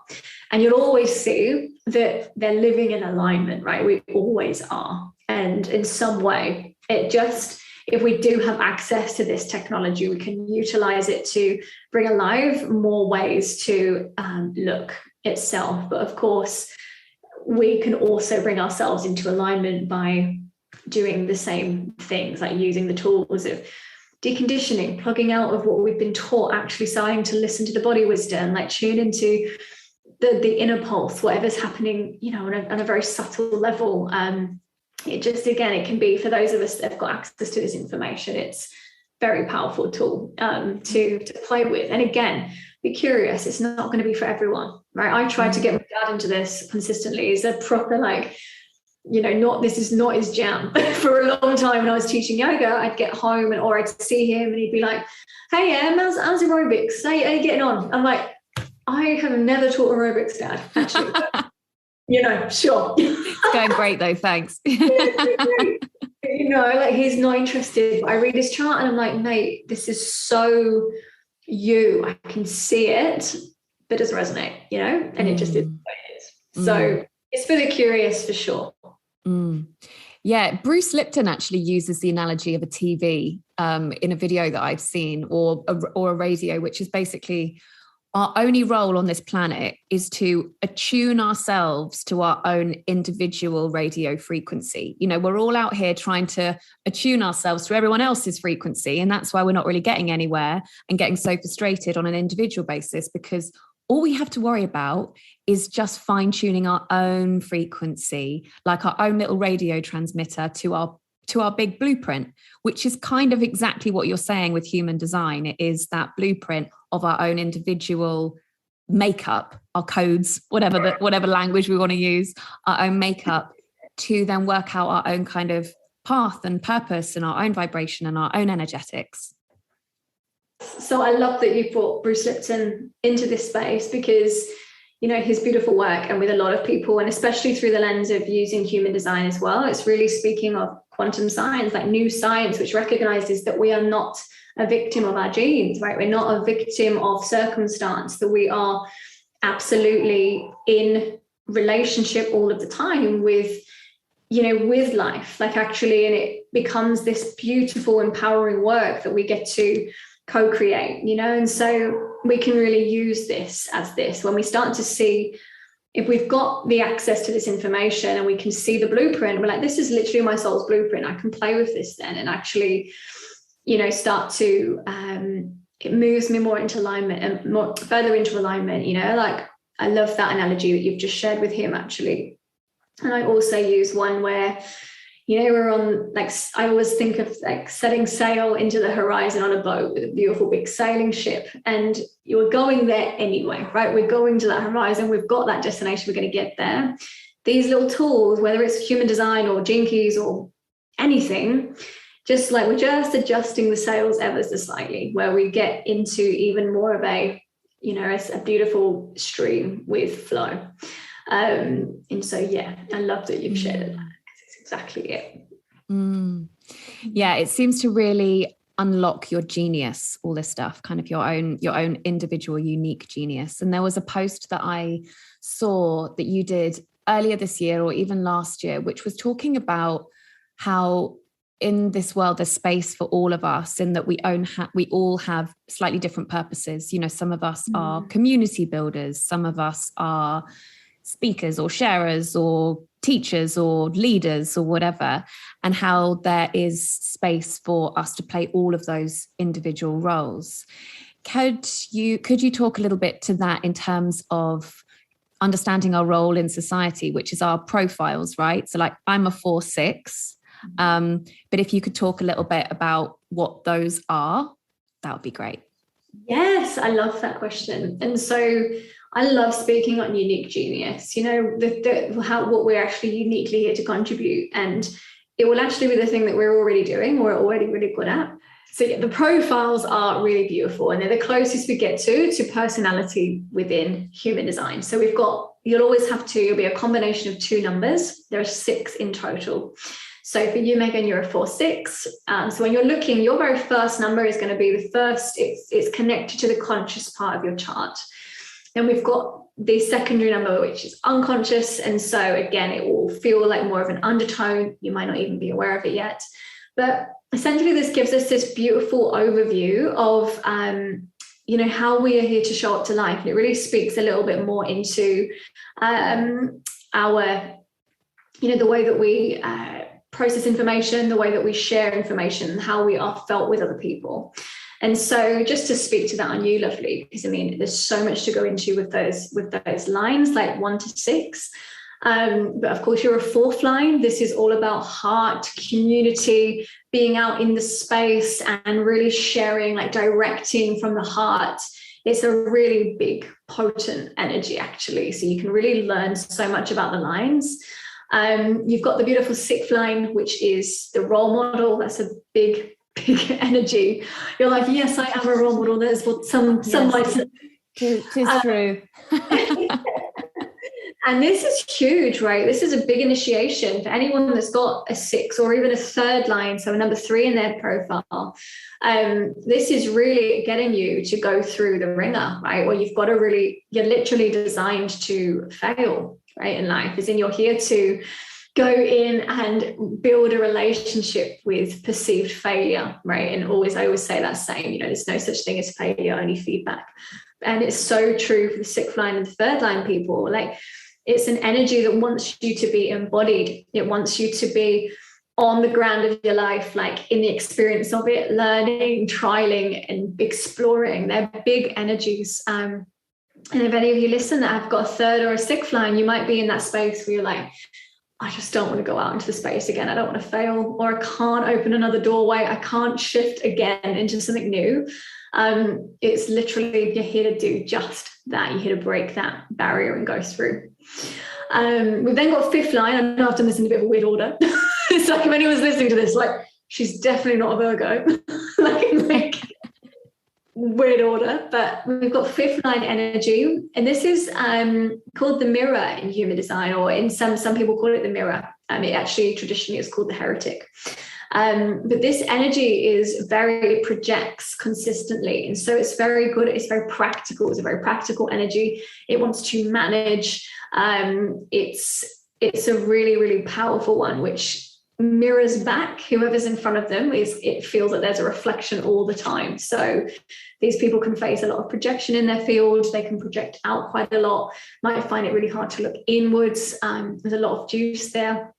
And you'll always see that they're living in alignment, right? We always are. And in some way, if we do have access to this technology, we can utilize it to bring alive more ways to look itself. But of course, we can also bring ourselves into alignment by doing the same things, like using the tools of deconditioning, plugging out of what we've been taught, actually starting to listen to the body wisdom, like tune into the inner pulse, whatever's happening, on a very subtle level. It just, again, it can be, for those of us that have got access to this information, it's a very powerful tool to play with. And again, be curious. It's not going to be for everyone, right? I tried to get my dad into this consistently. It's a proper, like, this is not his jam. For a long time when I was teaching yoga, I'd get home or I'd see him and he'd be like, hey, how's aerobics? How are you getting on? I'm like, I have never taught aerobics, Dad, actually. Sure. It's going great though, thanks. Like, he's not interested. I read his chart and I'm like, mate, this is so you. I can see it, but it doesn't resonate, and it just is what it is. So it's for the curious, for sure. Yeah, Bruce Lipton actually uses the analogy of a TV in a video that I've seen, or a radio, which is basically, our only role on this planet is to attune ourselves to our own individual radio frequency. We're all out here trying to attune ourselves to everyone else's frequency, and that's why we're not really getting anywhere and getting so frustrated on an individual basis, because all we have to worry about is just fine-tuning our own frequency, like our own little radio transmitter to our big blueprint, which is kind of exactly what you're saying with human design. It is that blueprint of our own individual makeup, our codes, whatever language we want to use, our own makeup, to then work out our own kind of path and purpose and our own vibration and our own energetics. So I love that you brought Bruce Lipton into this space, because his beautiful work, and with a lot of people, and especially through the lens of using human design as well, it's really speaking of quantum science, like new science, which recognizes that we are not a victim of our genes, right? We're not a victim of circumstance, that we are absolutely in relationship all of the time with life, like, actually, and it becomes this beautiful, empowering work that we get to co-create, and so we can really use this when we start to see, if we've got the access to this information and we can see the blueprint, we're like, this is literally my soul's blueprint. I can play with this then, and actually, start to, it moves me more into alignment and more further into alignment, like, I love that analogy that you've just shared with him, actually. And I also use one where, we're on, like, I always think of like setting sail into the horizon on a boat with a beautiful big sailing ship, and you're going there anyway, right? We're going to that horizon. We've got that destination. We're going to get there. These little tools, whether it's human design or Gene Keys or anything, just like, we're just adjusting the sails ever so slightly, where we get into even more of a beautiful stream with flow. And so, yeah, I love that you've shared that. Exactly it. Yeah, it seems to really unlock your genius, all this stuff, kind of your own individual, unique genius. And there was a post that I saw that you did earlier this year or even last year, which was talking about how in this world there's space for all of us, in that we all have slightly different purposes. You know, some of us are community builders, some of us are speakers or sharers or teachers or leaders or whatever, and how there is space for us to play all of those individual roles. Could you talk a little bit to that in terms of understanding our role in society, which is our profiles, right? So like I'm a 4/6, but if you could talk a little bit about what those are, that would be great. Yes, I love that question. And so I love speaking on unique genius, you know, what we're actually uniquely here to contribute. And it will actually be the thing that we're already doing, we're already really good at. So yeah, the profiles are really beautiful, and they're the closest we get to personality within human design. So you'll be a combination of 2 numbers. There are 6 in total. So for you, Megan, you're a 4/6. So when you're looking, your very first number is going to be the first, it's connected to the conscious part of your chart. Then we've got the secondary number, which is unconscious. And so again, it will feel like more of an undertone. You might not even be aware of it yet. But essentially, this gives us this beautiful overview of, how we are here to show up to life. And it really speaks a little bit more into the way that we process information, the way that we share information, how we are felt with other people. And so just to speak to that on you, lovely, because I mean, there's so much to go into with those lines, like 1 to 6. But of course, you're a 4th line. This is all about heart, community, being out in the space and really sharing, like directing from the heart. It's a really big, potent energy, actually. So you can really learn so much about the lines. You've got the beautiful 6th line, which is the role model. That's a big energy. You're like, yes, I am a role model. That's what some might say. Tis true. And this is huge, right? This is a big initiation for anyone that's got a 6 or even a 3rd line, so a number 3 in their profile. This is really getting you to go through the ringer, right? Where you're literally designed to fail, right, in life. As in, you're here to go in and build a relationship with perceived failure, right? And I always say that saying, there's no such thing as failure, only feedback. And it's so true for the 6th line and the 3rd line people. Like, it's an energy that wants you to be embodied. It wants you to be on the ground of your life, like in the experience of it, learning, trialing, and exploring. They're big energies. And if any of you listen that have got a 3rd or a 6th line, you might be in that space where you're like, I just don't want to go out into the space again. I don't want to fail, or I can't open another doorway. I can't shift again into something new. It's literally, you're here to do just that. You're here to break that barrier and go through. We've then got 5th line. I know I've done this in a bit of a weird order. It's like if anyone's listening to this, like, she's definitely not a Virgo. like weird order. But we've got 5th line energy, and this is called the mirror in human design, or in some people call it the mirror. It actually traditionally is called the heretic. But this energy it projects consistently. And so it's very good. It's very practical. It's a very practical energy. It wants to manage. It's a really, really powerful one, which mirrors back whoever's in front of them. It feels that there's a reflection all the time. So these people can face a lot of projection in their field. They can project out quite a lot, might find it really hard to look inwards. There's a lot of juice there.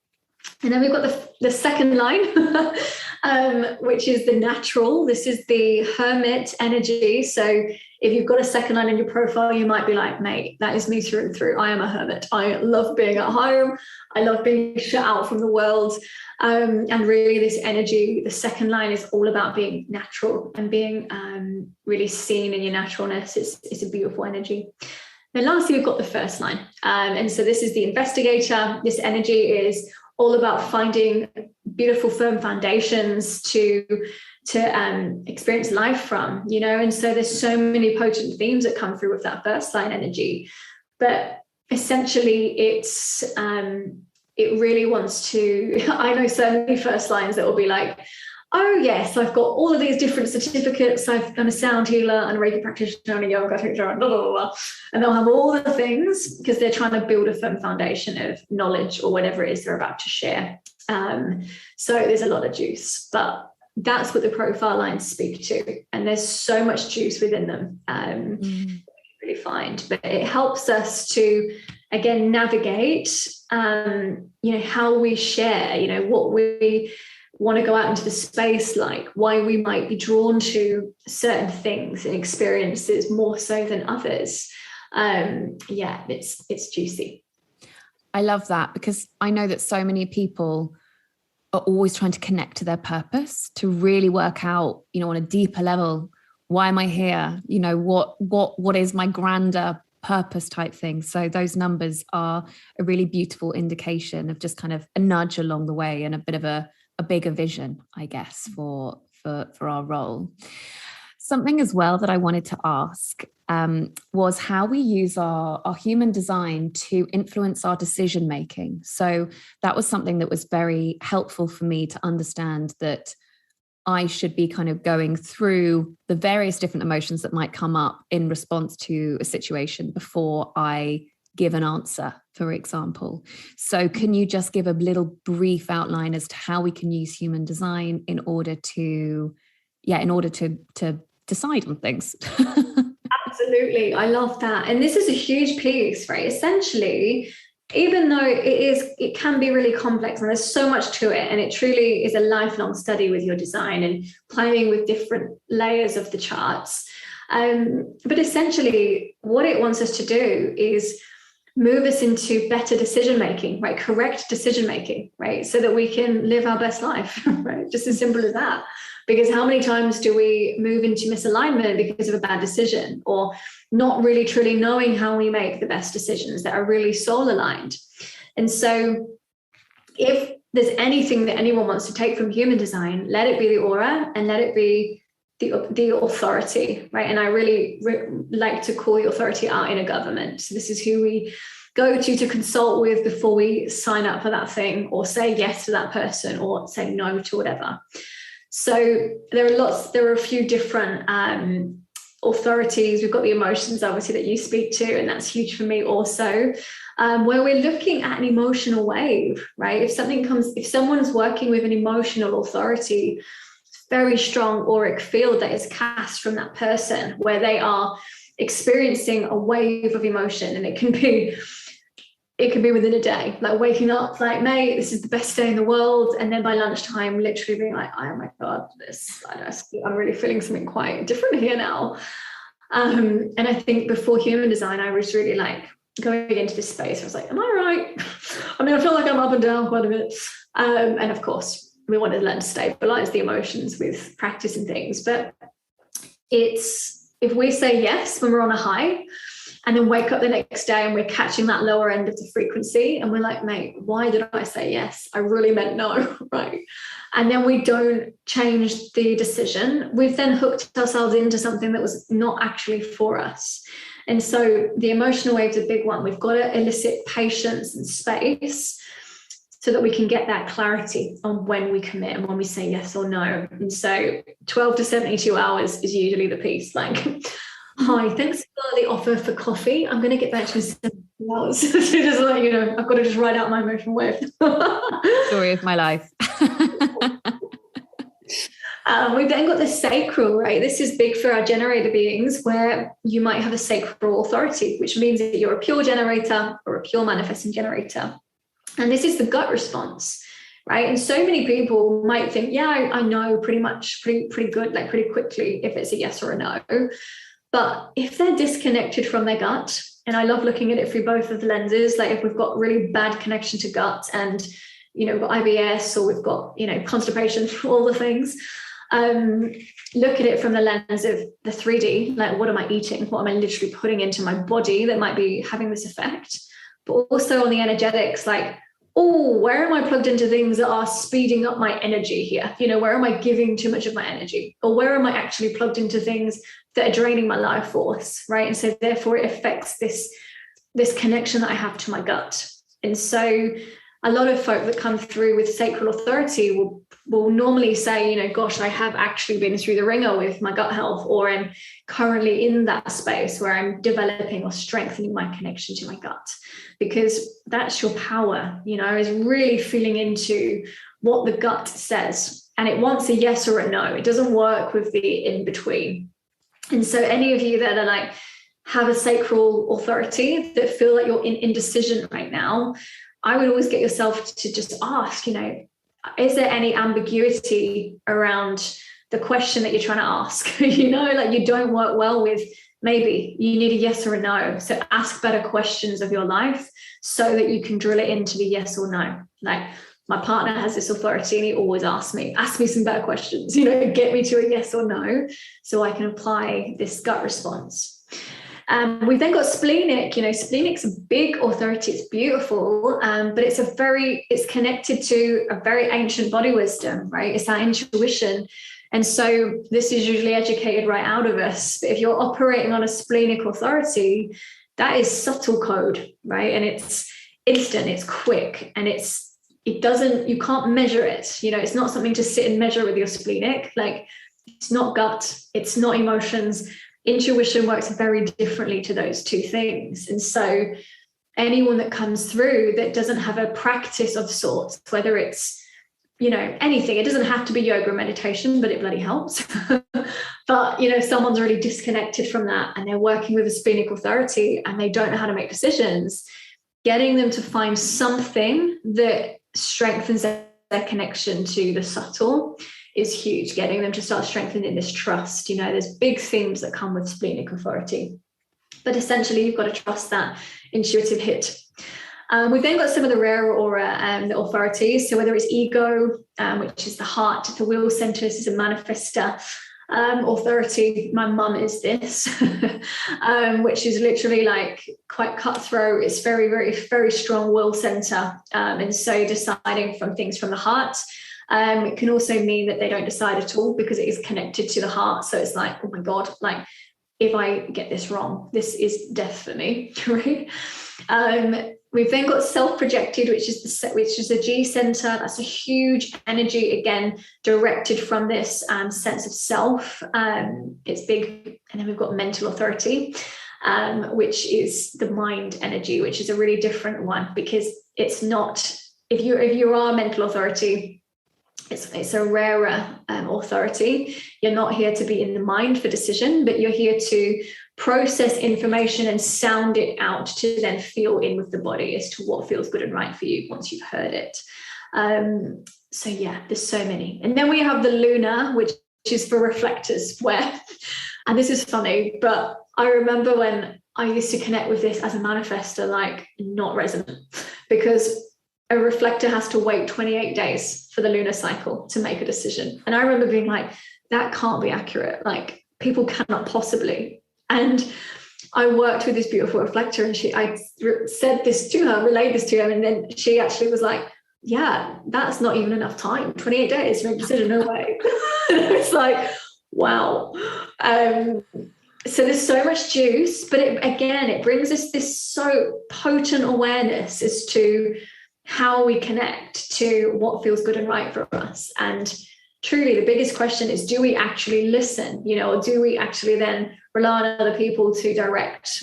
And then we've got the 2nd line, which is the natural. This is the hermit energy. So if you've got a 2nd line in your profile, you might be like, mate, that is me through and through. I am a hermit. I love being at home. I love being shut out from the world. And really this energy, the 2nd line, is all about being natural and being really seen in your naturalness. It's a beautiful energy. Then lastly, we've got the 1st line. And so this is the investigator. This energy is all about finding beautiful, firm foundations to experience life from, and so there's so many potent themes that come through with that 1st line energy. But essentially it really wants to, I know so many 1st lines that will be like, oh yes, I've got all of these different certificates. I'm a sound healer and a Reiki practitioner and a yoga teacher and blah, blah, blah. And they'll have all the things because they're trying to build a firm foundation of knowledge or whatever it is they're about to share. So there's a lot of juice, but that's what the profile lines speak to. And there's so much juice within them. Really find, but it helps us to, again, navigate, how we share, what we want to go out into the space, like why we might be drawn to certain things and experiences more so than others. It's juicy. I love that, because I know that so many people are always trying to connect to their purpose, to really work out, on a deeper level, why am I here? What is my grander purpose type thing? So those numbers are a really beautiful indication of just kind of a nudge along the way and a bit of a bigger vision, I guess, for our role. Something as well that I wanted to ask was how we use our human design to influence our decision making. So that was something that was very helpful for me to understand, that I should be kind of going through the various different emotions that might come up in response to a situation before I give an answer, for example. So can you just give a little brief outline as to how we can use human design in order to decide on things? Absolutely. I love that. And this is a huge piece, right? Essentially, even though it can be really complex and there's so much to it, and it truly is a lifelong study with your design and playing with different layers of the charts. But essentially, what it wants us to do is move us into better decision-making, right? Correct decision-making, right? So that we can live our best life, right? Just as simple as that. Because how many times do we move into misalignment because of a bad decision, or not really truly knowing how we make the best decisions that are really soul aligned? And so if there's anything that anyone wants to take from human design, let it be the aura and let it be the authority, right? And I really like to call the authority our inner government. So this is who we go to consult with before we sign up for that thing, or say yes to that person, or say no to whatever. So there are a few different authorities. We've got the emotions, obviously, that you speak to, and that's huge for me also, where we're looking at an emotional wave, right? If someone's working with an emotional authority, very strong auric field that is cast from that person, where they are experiencing a wave of emotion, and it can be within a day, like waking up like, mate, this is the best day in the world, and then by lunchtime literally being like, oh my god, I'm really feeling something quite different here now. And I think before human design, I was really like going into this space, I was like, am I right? I mean, I feel like I'm up and down quite a bit, and of course we want to learn to stabilize the emotions with practice and things. But if we say yes when we're on a high, and then wake up the next day and we're catching that lower end of the frequency, and we're like, mate, why did I say yes? I really meant no, right? And then we don't change the decision, we've then hooked ourselves into something that was not actually for us. And so the emotional wave's a big one. We've got to elicit patience and space so that we can get that clarity on when we commit and when we say yes or no. And so 12 to 72 hours is usually the piece. Like, hi, thanks for the offer for coffee. I'm going to get back to you in 72 hours. So just like, I've got to just ride out my emotional wave. Story of my life. We've then got the sacral, right? This is big for our generator beings, where you might have a sacral authority, which means that you're a pure generator or a pure manifesting generator. And this is the gut response, right? And so many people might think, yeah, I know pretty good, like pretty quickly if it's a yes or a no. But if they're disconnected from their gut, and I love looking at it through both of the lenses, like if we've got really bad connection to gut and, we've got IBS, or we've got, constipation, all the things, look at it from the lens of the 3D, like what am I eating? What am I literally putting into my body that might be having this effect? But also on the energetics, like, oh, where am I plugged into things that are speeding up my energy here? Where am I giving too much of my energy? Or where am I actually plugged into things that are draining my life force, right? And so therefore it affects this connection that I have to my gut. And so a lot of folk that come through with sacral authority will normally say, you know, gosh, I have actually been through the ringer with my gut health, or I'm currently in that space where I'm developing or strengthening my connection to my gut, because that's your power, you know, is really feeling into what the gut says. And it wants a yes or a no. It doesn't work with the in between. And so any of you that are like, have a sacral authority that feel like you're in indecision right now, I would always get yourself to just ask, you know, is there any ambiguity around the question that you're trying to ask? You know, like you don't work well with, maybe you need a yes or a no. So ask better questions of your life so that you can drill it into the yes or no. Like my partner has this authority and he always asks me some better questions, you know, get me to a yes or no so I can apply this gut response. We've then got splenic. You know, splenic's a big authority. It's beautiful, but it's connected to a very ancient body wisdom, right? It's our intuition. And so this is usually educated right out of us. But if you're operating on a splenic authority, that is subtle code, right? And it's instant, it's quick, and you can't measure it. You know, it's not something to sit and measure with your splenic. Like, it's not gut, it's not emotions. Intuition works very differently to those two things. And so anyone that comes through that doesn't have a practice of sorts, whether it's, you know, anything, it doesn't have to be yoga or meditation, but it bloody helps. But, you know, someone's really disconnected from that and they're working with a splenic authority and they don't know how to make decisions, getting them to find something that strengthens their connection to the subtle is huge. Getting them to start strengthening this trust. You know, there's big themes that come with splenic authority, but essentially you've got to trust that intuitive hit. We've then got some of the rarer aura, the authorities. So whether it's ego, which is the heart, the will centers, is a manifester authority. My mum is this, which is literally like quite cutthroat. It's very, very, very strong will center. And so deciding from things from the heart. It can also mean that they don't decide at all because it is connected to the heart. So it's like, oh my God, like if I get this wrong, this is death for me, right? We've then got self-projected, which is the G center. That's a huge energy, again, directed from this sense of self. It's big. And then we've got mental authority, which is the mind energy, which is a really different one because it's not, if you are mental authority, it's a rarer authority. You're not here to be in the mind for decision, but you're here to process information and sound it out to then feel in with the body as to what feels good and right for you once you've heard it. So yeah, there's so many. And then we have the lunar, which is for reflectors, where, and this is funny, but I remember when I used to connect with this as a manifestor, like not resonant, because a reflector has to wait 28 days for the lunar cycle to make a decision. And I remember being like, that can't be accurate. Like, people cannot possibly. And I worked with this beautiful reflector and I said this to her, relayed this to her. And then she actually was like, yeah, that's not even enough time. 28 days to make a decision, no way. And I was like, wow. So there's so much juice, but it brings us this so potent awareness as to how we connect to what feels good and right for us. And truly the biggest question is, do we actually listen, you know, or do we actually then rely on other people to direct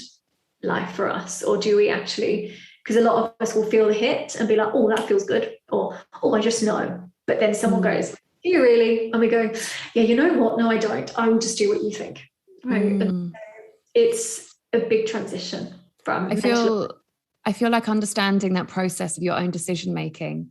life for us? Or do we actually, because a lot of us will feel the hit and be like, oh, that feels good, or oh, I just know. But then someone goes, do you really? And we go, yeah, you know what? No, I don't. I will just do what you think. Right. And it's a big transition from I feel like understanding that process of your own decision making,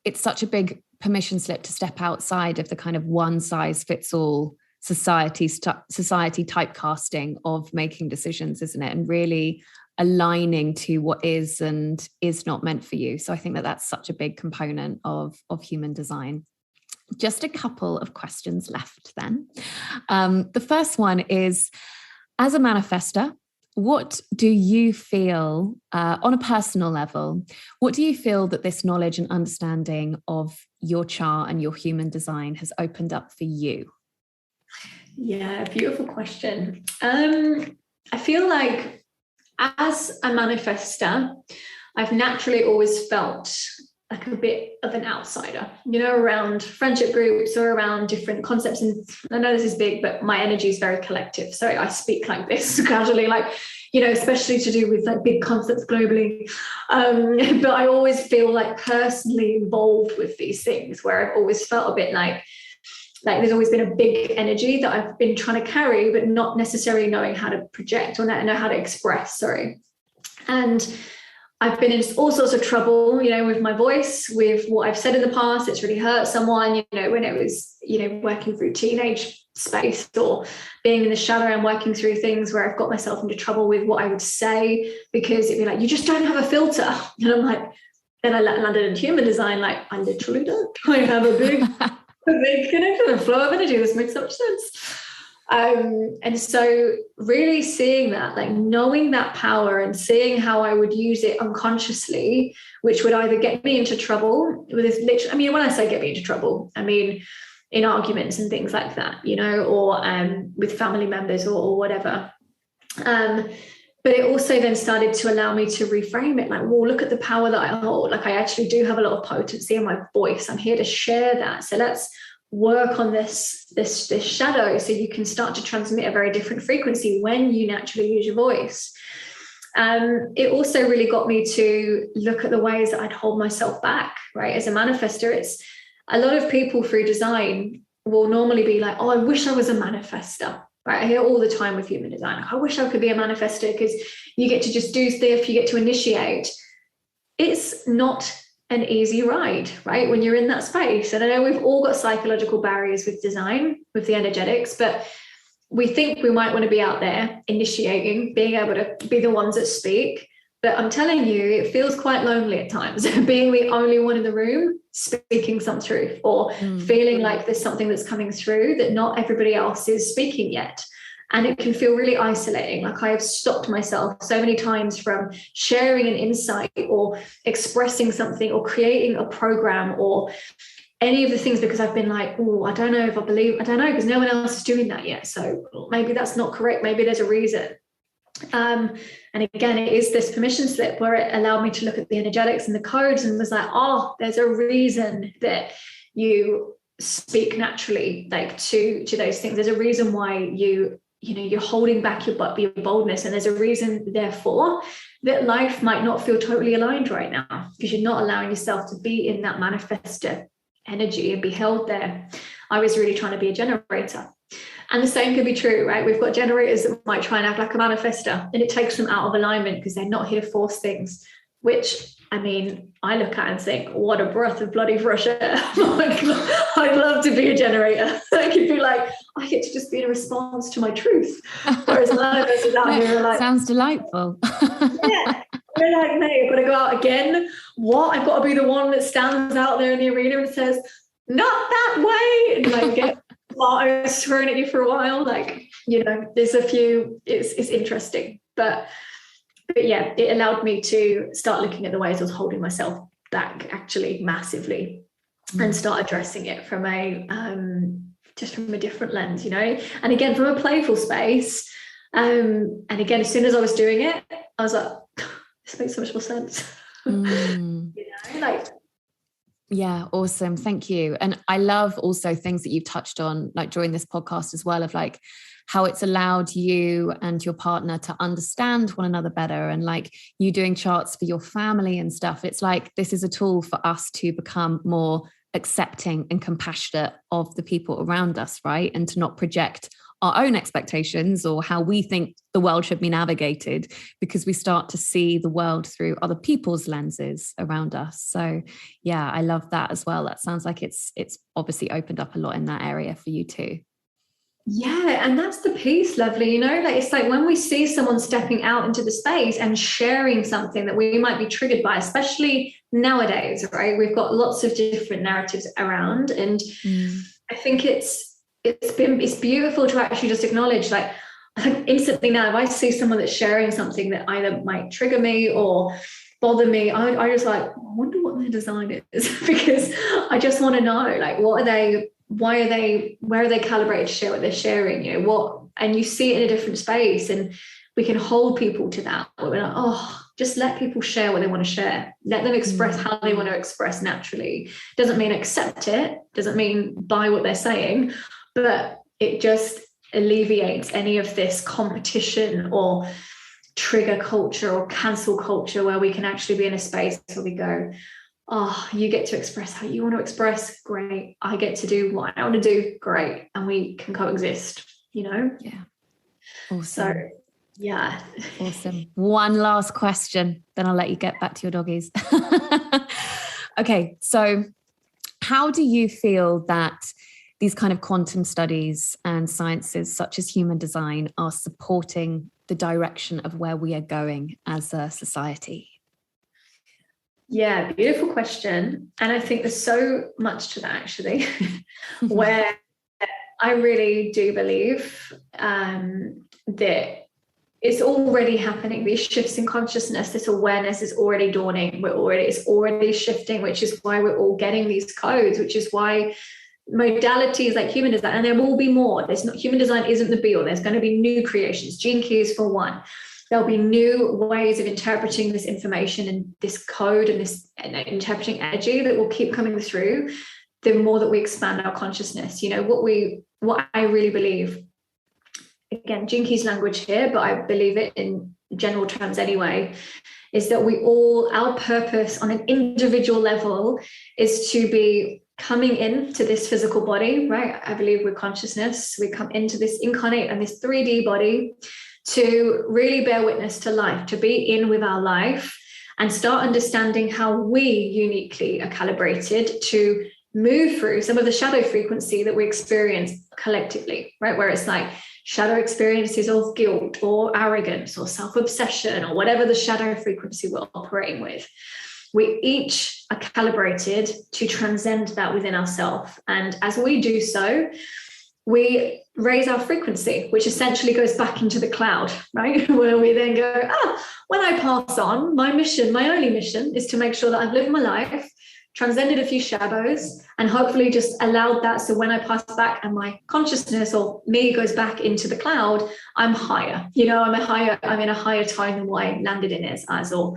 it's such a big permission slip to step outside of the kind of one size fits all society typecasting of making decisions, isn't it? And really aligning to what is and is not meant for you. So I think that that's such a big component of human design. Just a couple of questions left then. The first one is, as a manifestor, what do you feel on a personal level? What do you feel that this knowledge and understanding of your chart and your human design has opened up for you? Yeah, beautiful question. I feel like as a manifestor, I've naturally always felt like a bit of an outsider, you know, around friendship groups or around different concepts. And I know this is big, but my energy is very collective. So I speak like this casually, like, you know, especially to do with like big concepts globally. But I always feel like personally involved with these things, where I've always felt a bit like there's always been a big energy that I've been trying to carry, but not necessarily knowing how to project or know how to express, And I've been in all sorts of trouble, you know, with my voice, with what I've said in the past. It's really hurt someone, you know, when it was, you know, working through teenage space or being in the shadow and working through things where I've got myself into trouble with what I would say, because it'd be like, you just don't have a filter. And I'm like, then I landed in human design, like, I literally don't. I have a big connection and flow of energy. This makes so much sense. And so really seeing that, like knowing that power and seeing how I would use it unconsciously, which would either get me into trouble with this literally, I mean, when I say get me into trouble, I mean in arguments and things like that, you know, or with family members or whatever. But it also then started to allow me to reframe it, like, well, look at the power that I hold. Like, I actually do have a lot of potency in my voice. I'm here to share that. So let's work on this shadow, so you can start to transmit a very different frequency when you naturally use your voice. It also really got me to look at the ways that I'd hold myself back, right? As a manifester, it's a lot of people through design will normally be like, oh, I wish I was a manifester, right? I hear all the time with human design, like, I wish I could be a manifester, because you get to just do stuff, you get to initiate. It's not an easy ride, right? When you're in that space. And I know we've all got psychological barriers with design, with the energetics, but we think we might want to be out there initiating, being able to be the ones that speak. But I'm telling you, it feels quite lonely at times, being the only one in the room speaking some truth, or feeling like there's something that's coming through that not everybody else is speaking yet. And it can feel really isolating. Like, I have stopped myself so many times from sharing an insight or expressing something or creating a program or any of the things, because I've been like, oh, I don't know, because no one else is doing that yet. So maybe that's not correct. Maybe there's a reason. And again, it is this permission slip where it allowed me to look at the energetics and the codes and was like, oh, there's a reason that you speak naturally, like to those things. There's a reason why you're holding back your boldness, and there's a reason, therefore, that life might not feel totally aligned right now, because you're not allowing yourself to be in that manifestor energy and be held there. I was really trying to be a generator, and the same could be true, right? We've got generators that might try and act like a manifestor, and it takes them out of alignment because they're not here to force things, which, I mean, I look at and think, what a breath of bloody fresh air. I'd love to be a generator. I could be like, I get to just be in a response to my truth. Whereas manifestors out here are like, sounds delightful. Yeah. We're like, mate, I've got to go out again. What? I've got to be the one that stands out there in the arena and says, not that way. And like get tomatoes thrown at you for a while. Like, you know, there's a few, it's interesting. But yeah, it allowed me to start looking at the ways I was holding myself back actually massively, and start addressing it from just from a different lens, you know, and again, from a playful space. And again, as soon as I was doing it, I was like, this makes so much more sense. You know, like, yeah, awesome. Thank you. And I love also things that you've touched on, like during this podcast as well, of like how it's allowed you and your partner to understand one another better, and like you doing charts for your family and stuff. It's like, this is a tool for us to become more accepting and compassionate of the people around us, right? And to not project our own expectations or how we think the world should be navigated, because we start to see the world through other people's lenses around us. So yeah, I love that as well. That sounds like it's obviously opened up a lot in that area for you too. Yeah, and that's the piece, lovely, you know, like it's like when we see someone stepping out into the space and sharing something that we might be triggered by, especially nowadays, right? We've got lots of different narratives around, and I think it's beautiful to actually just acknowledge, like, instantly now, if I see someone that's sharing something that either might trigger me or bother me, I just like, I wonder what their design is, because I just want to know, like, what are they, where are they calibrated to share what they're sharing, you know, and you see it in a different space. And we can hold people to that. We're like, oh, just let people share what they want to share. Let them express how they want to express naturally. Doesn't mean accept it, doesn't mean buy what they're saying, but it just alleviates any of this competition or trigger culture or cancel culture, where we can actually be in a space where we go, oh, you get to express how you want to express, great. I get to do what I want to do, great. And we can coexist, Yeah. Awesome. So, yeah. Awesome. One last question, then I'll let you get back to your doggies. Okay. So how do you feel that these kind of quantum studies and sciences such as human design are supporting the direction of where we are going as a society? Yeah, beautiful question. And I think there's so much to that, actually, where I really do believe that it's already happening. These shifts in consciousness, this awareness is already dawning. It's already shifting, which is why we're all getting these codes, which is why modalities like human design, and there will be more. Human design isn't the be all. There's going to be new creations, gene keys for one. There'll be new ways of interpreting this information and this code and this interpreting energy that will keep coming through the more that we expand our consciousness. What I really believe, again, Gene Keys language here, but I believe it in general terms anyway, is that our purpose on an individual level is to be coming into this physical body, right? I believe with consciousness, we come into this incarnate and this 3D body to really bear witness to life, to be in with our life and start understanding how we uniquely are calibrated to move through some of the shadow frequency that we experience collectively, right? Where it's like shadow experiences of guilt or arrogance or self-obsession or whatever the shadow frequency we're operating with. We each are calibrated to transcend that within ourselves. And as we do so, we raise our frequency, which essentially goes back into the cloud, right? Where we then go, when I pass on, my only mission is to make sure that I've lived my life, transcended a few shadows, and hopefully just allowed that. So when I pass back and my consciousness or me goes back into the cloud, I'm higher. I'm in a higher time than what I landed in as, or,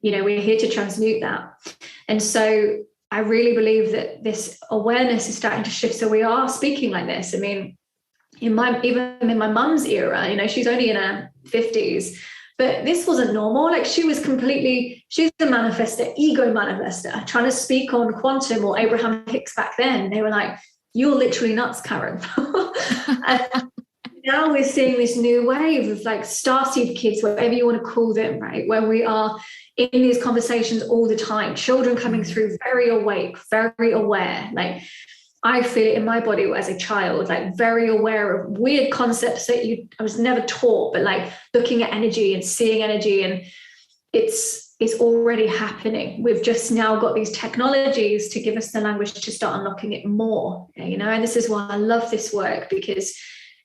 we're here to transmute that. And so I really believe that this awareness is starting to shift. So we are speaking like this. I mean, even in my mum's era, she's only in her 50s, but this wasn't normal. Like she's a manifester, ego manifester, trying to speak on quantum or Abraham Hicks back then. They were like, you're literally nuts, Karen. And now we're seeing this new wave of like starseed kids, whatever you want to call them, right? Where we are in these conversations all the time, children coming through very awake, very aware. Like I feel it in my body as a child, like very aware of weird concepts that I was never taught, but like looking at energy and seeing energy, and it's already happening. We've just now got these technologies to give us the language to start unlocking it more, and this is why I love this work, because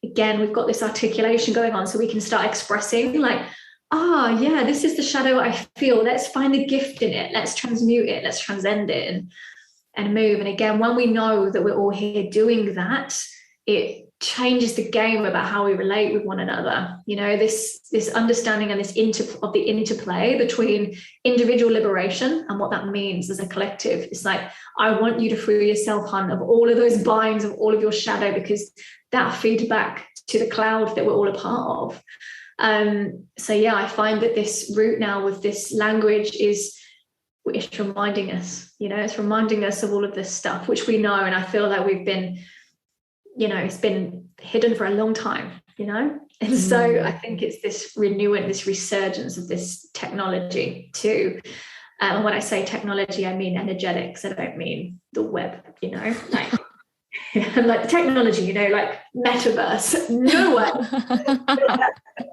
again, we've got this articulation going on so we can start expressing like, this is the shadow I feel. Let's find the gift in it. Let's transmute it. Let's transcend it and move. And again, when we know that we're all here doing that, it changes the game about how we relate with one another. This understanding and this of the interplay between individual liberation and what that means as a collective. It's like, I want you to free yourself, hun, of all of those binds, of all of your shadow, because that feeds back to the cloud that we're all a part of. I find that this route now with this language it's reminding us, it's reminding us of all of this stuff, which we know. And I feel like we've been, it's been hidden for a long time, and so I think it's this renewal, this resurgence of this technology too. And when I say technology, I mean energetics. I don't mean the web, like like technology, like metaverse. No way.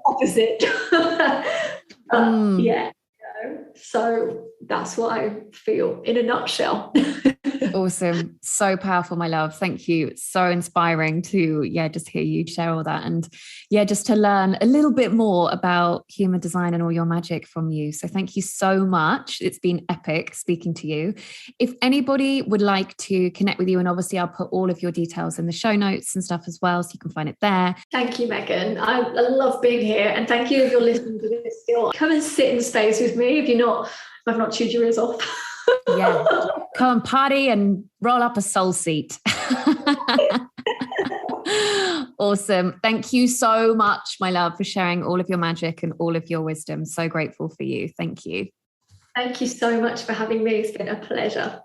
Opposite. So that's what I feel in a nutshell. Awesome. So powerful, my love. Thank you. So inspiring to, just hear you share all that. And just to learn a little bit more about human design and all your magic from you. So thank you so much. It's been epic speaking to you. If anybody would like to connect with you, and obviously I'll put all of your details in the show notes and stuff as well, so you can find it there. Thank you, Megan. I love being here. And thank you if you're listening to this still. Come and sit in space with me if I've not chewed your ears off. Yeah, come and party and roll up a soul seat. Awesome. Thank you so much, my love, for sharing all of your magic and all of your wisdom. So grateful for you. Thank you. Thank you so much for having me. It's been a pleasure.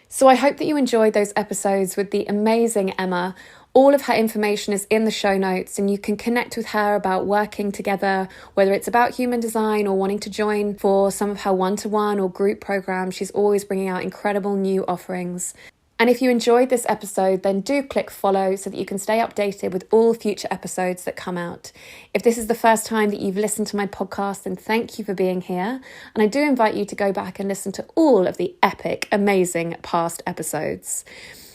So I hope that you enjoyed those episodes with the amazing Emma. All of her information is in the show notes, and you can connect with her about working together, whether it's about human design or wanting to join for some of her one-to-one or group programs. She's always bringing out incredible new offerings. And if you enjoyed this episode, then do click follow so that you can stay updated with all future episodes that come out. If this is the first time that you've listened to my podcast, then thank you for being here. And I do invite you to go back and listen to all of the epic, amazing past episodes.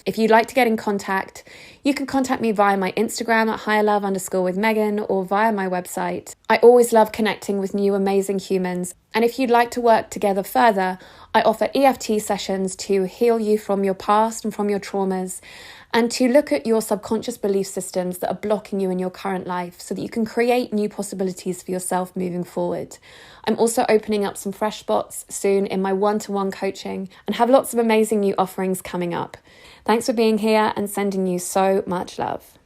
If you'd like to get in contact, you can contact me via my Instagram at higherlove_with_Megan or via my website. I always love connecting with new amazing humans. And if you'd like to work together further, I offer EFT sessions to heal you from your past and from your traumas, and to look at your subconscious belief systems that are blocking you in your current life so that you can create new possibilities for yourself moving forward. I'm also opening up some fresh spots soon in my one-to-one coaching and have lots of amazing new offerings coming up. Thanks for being here and sending you so much love.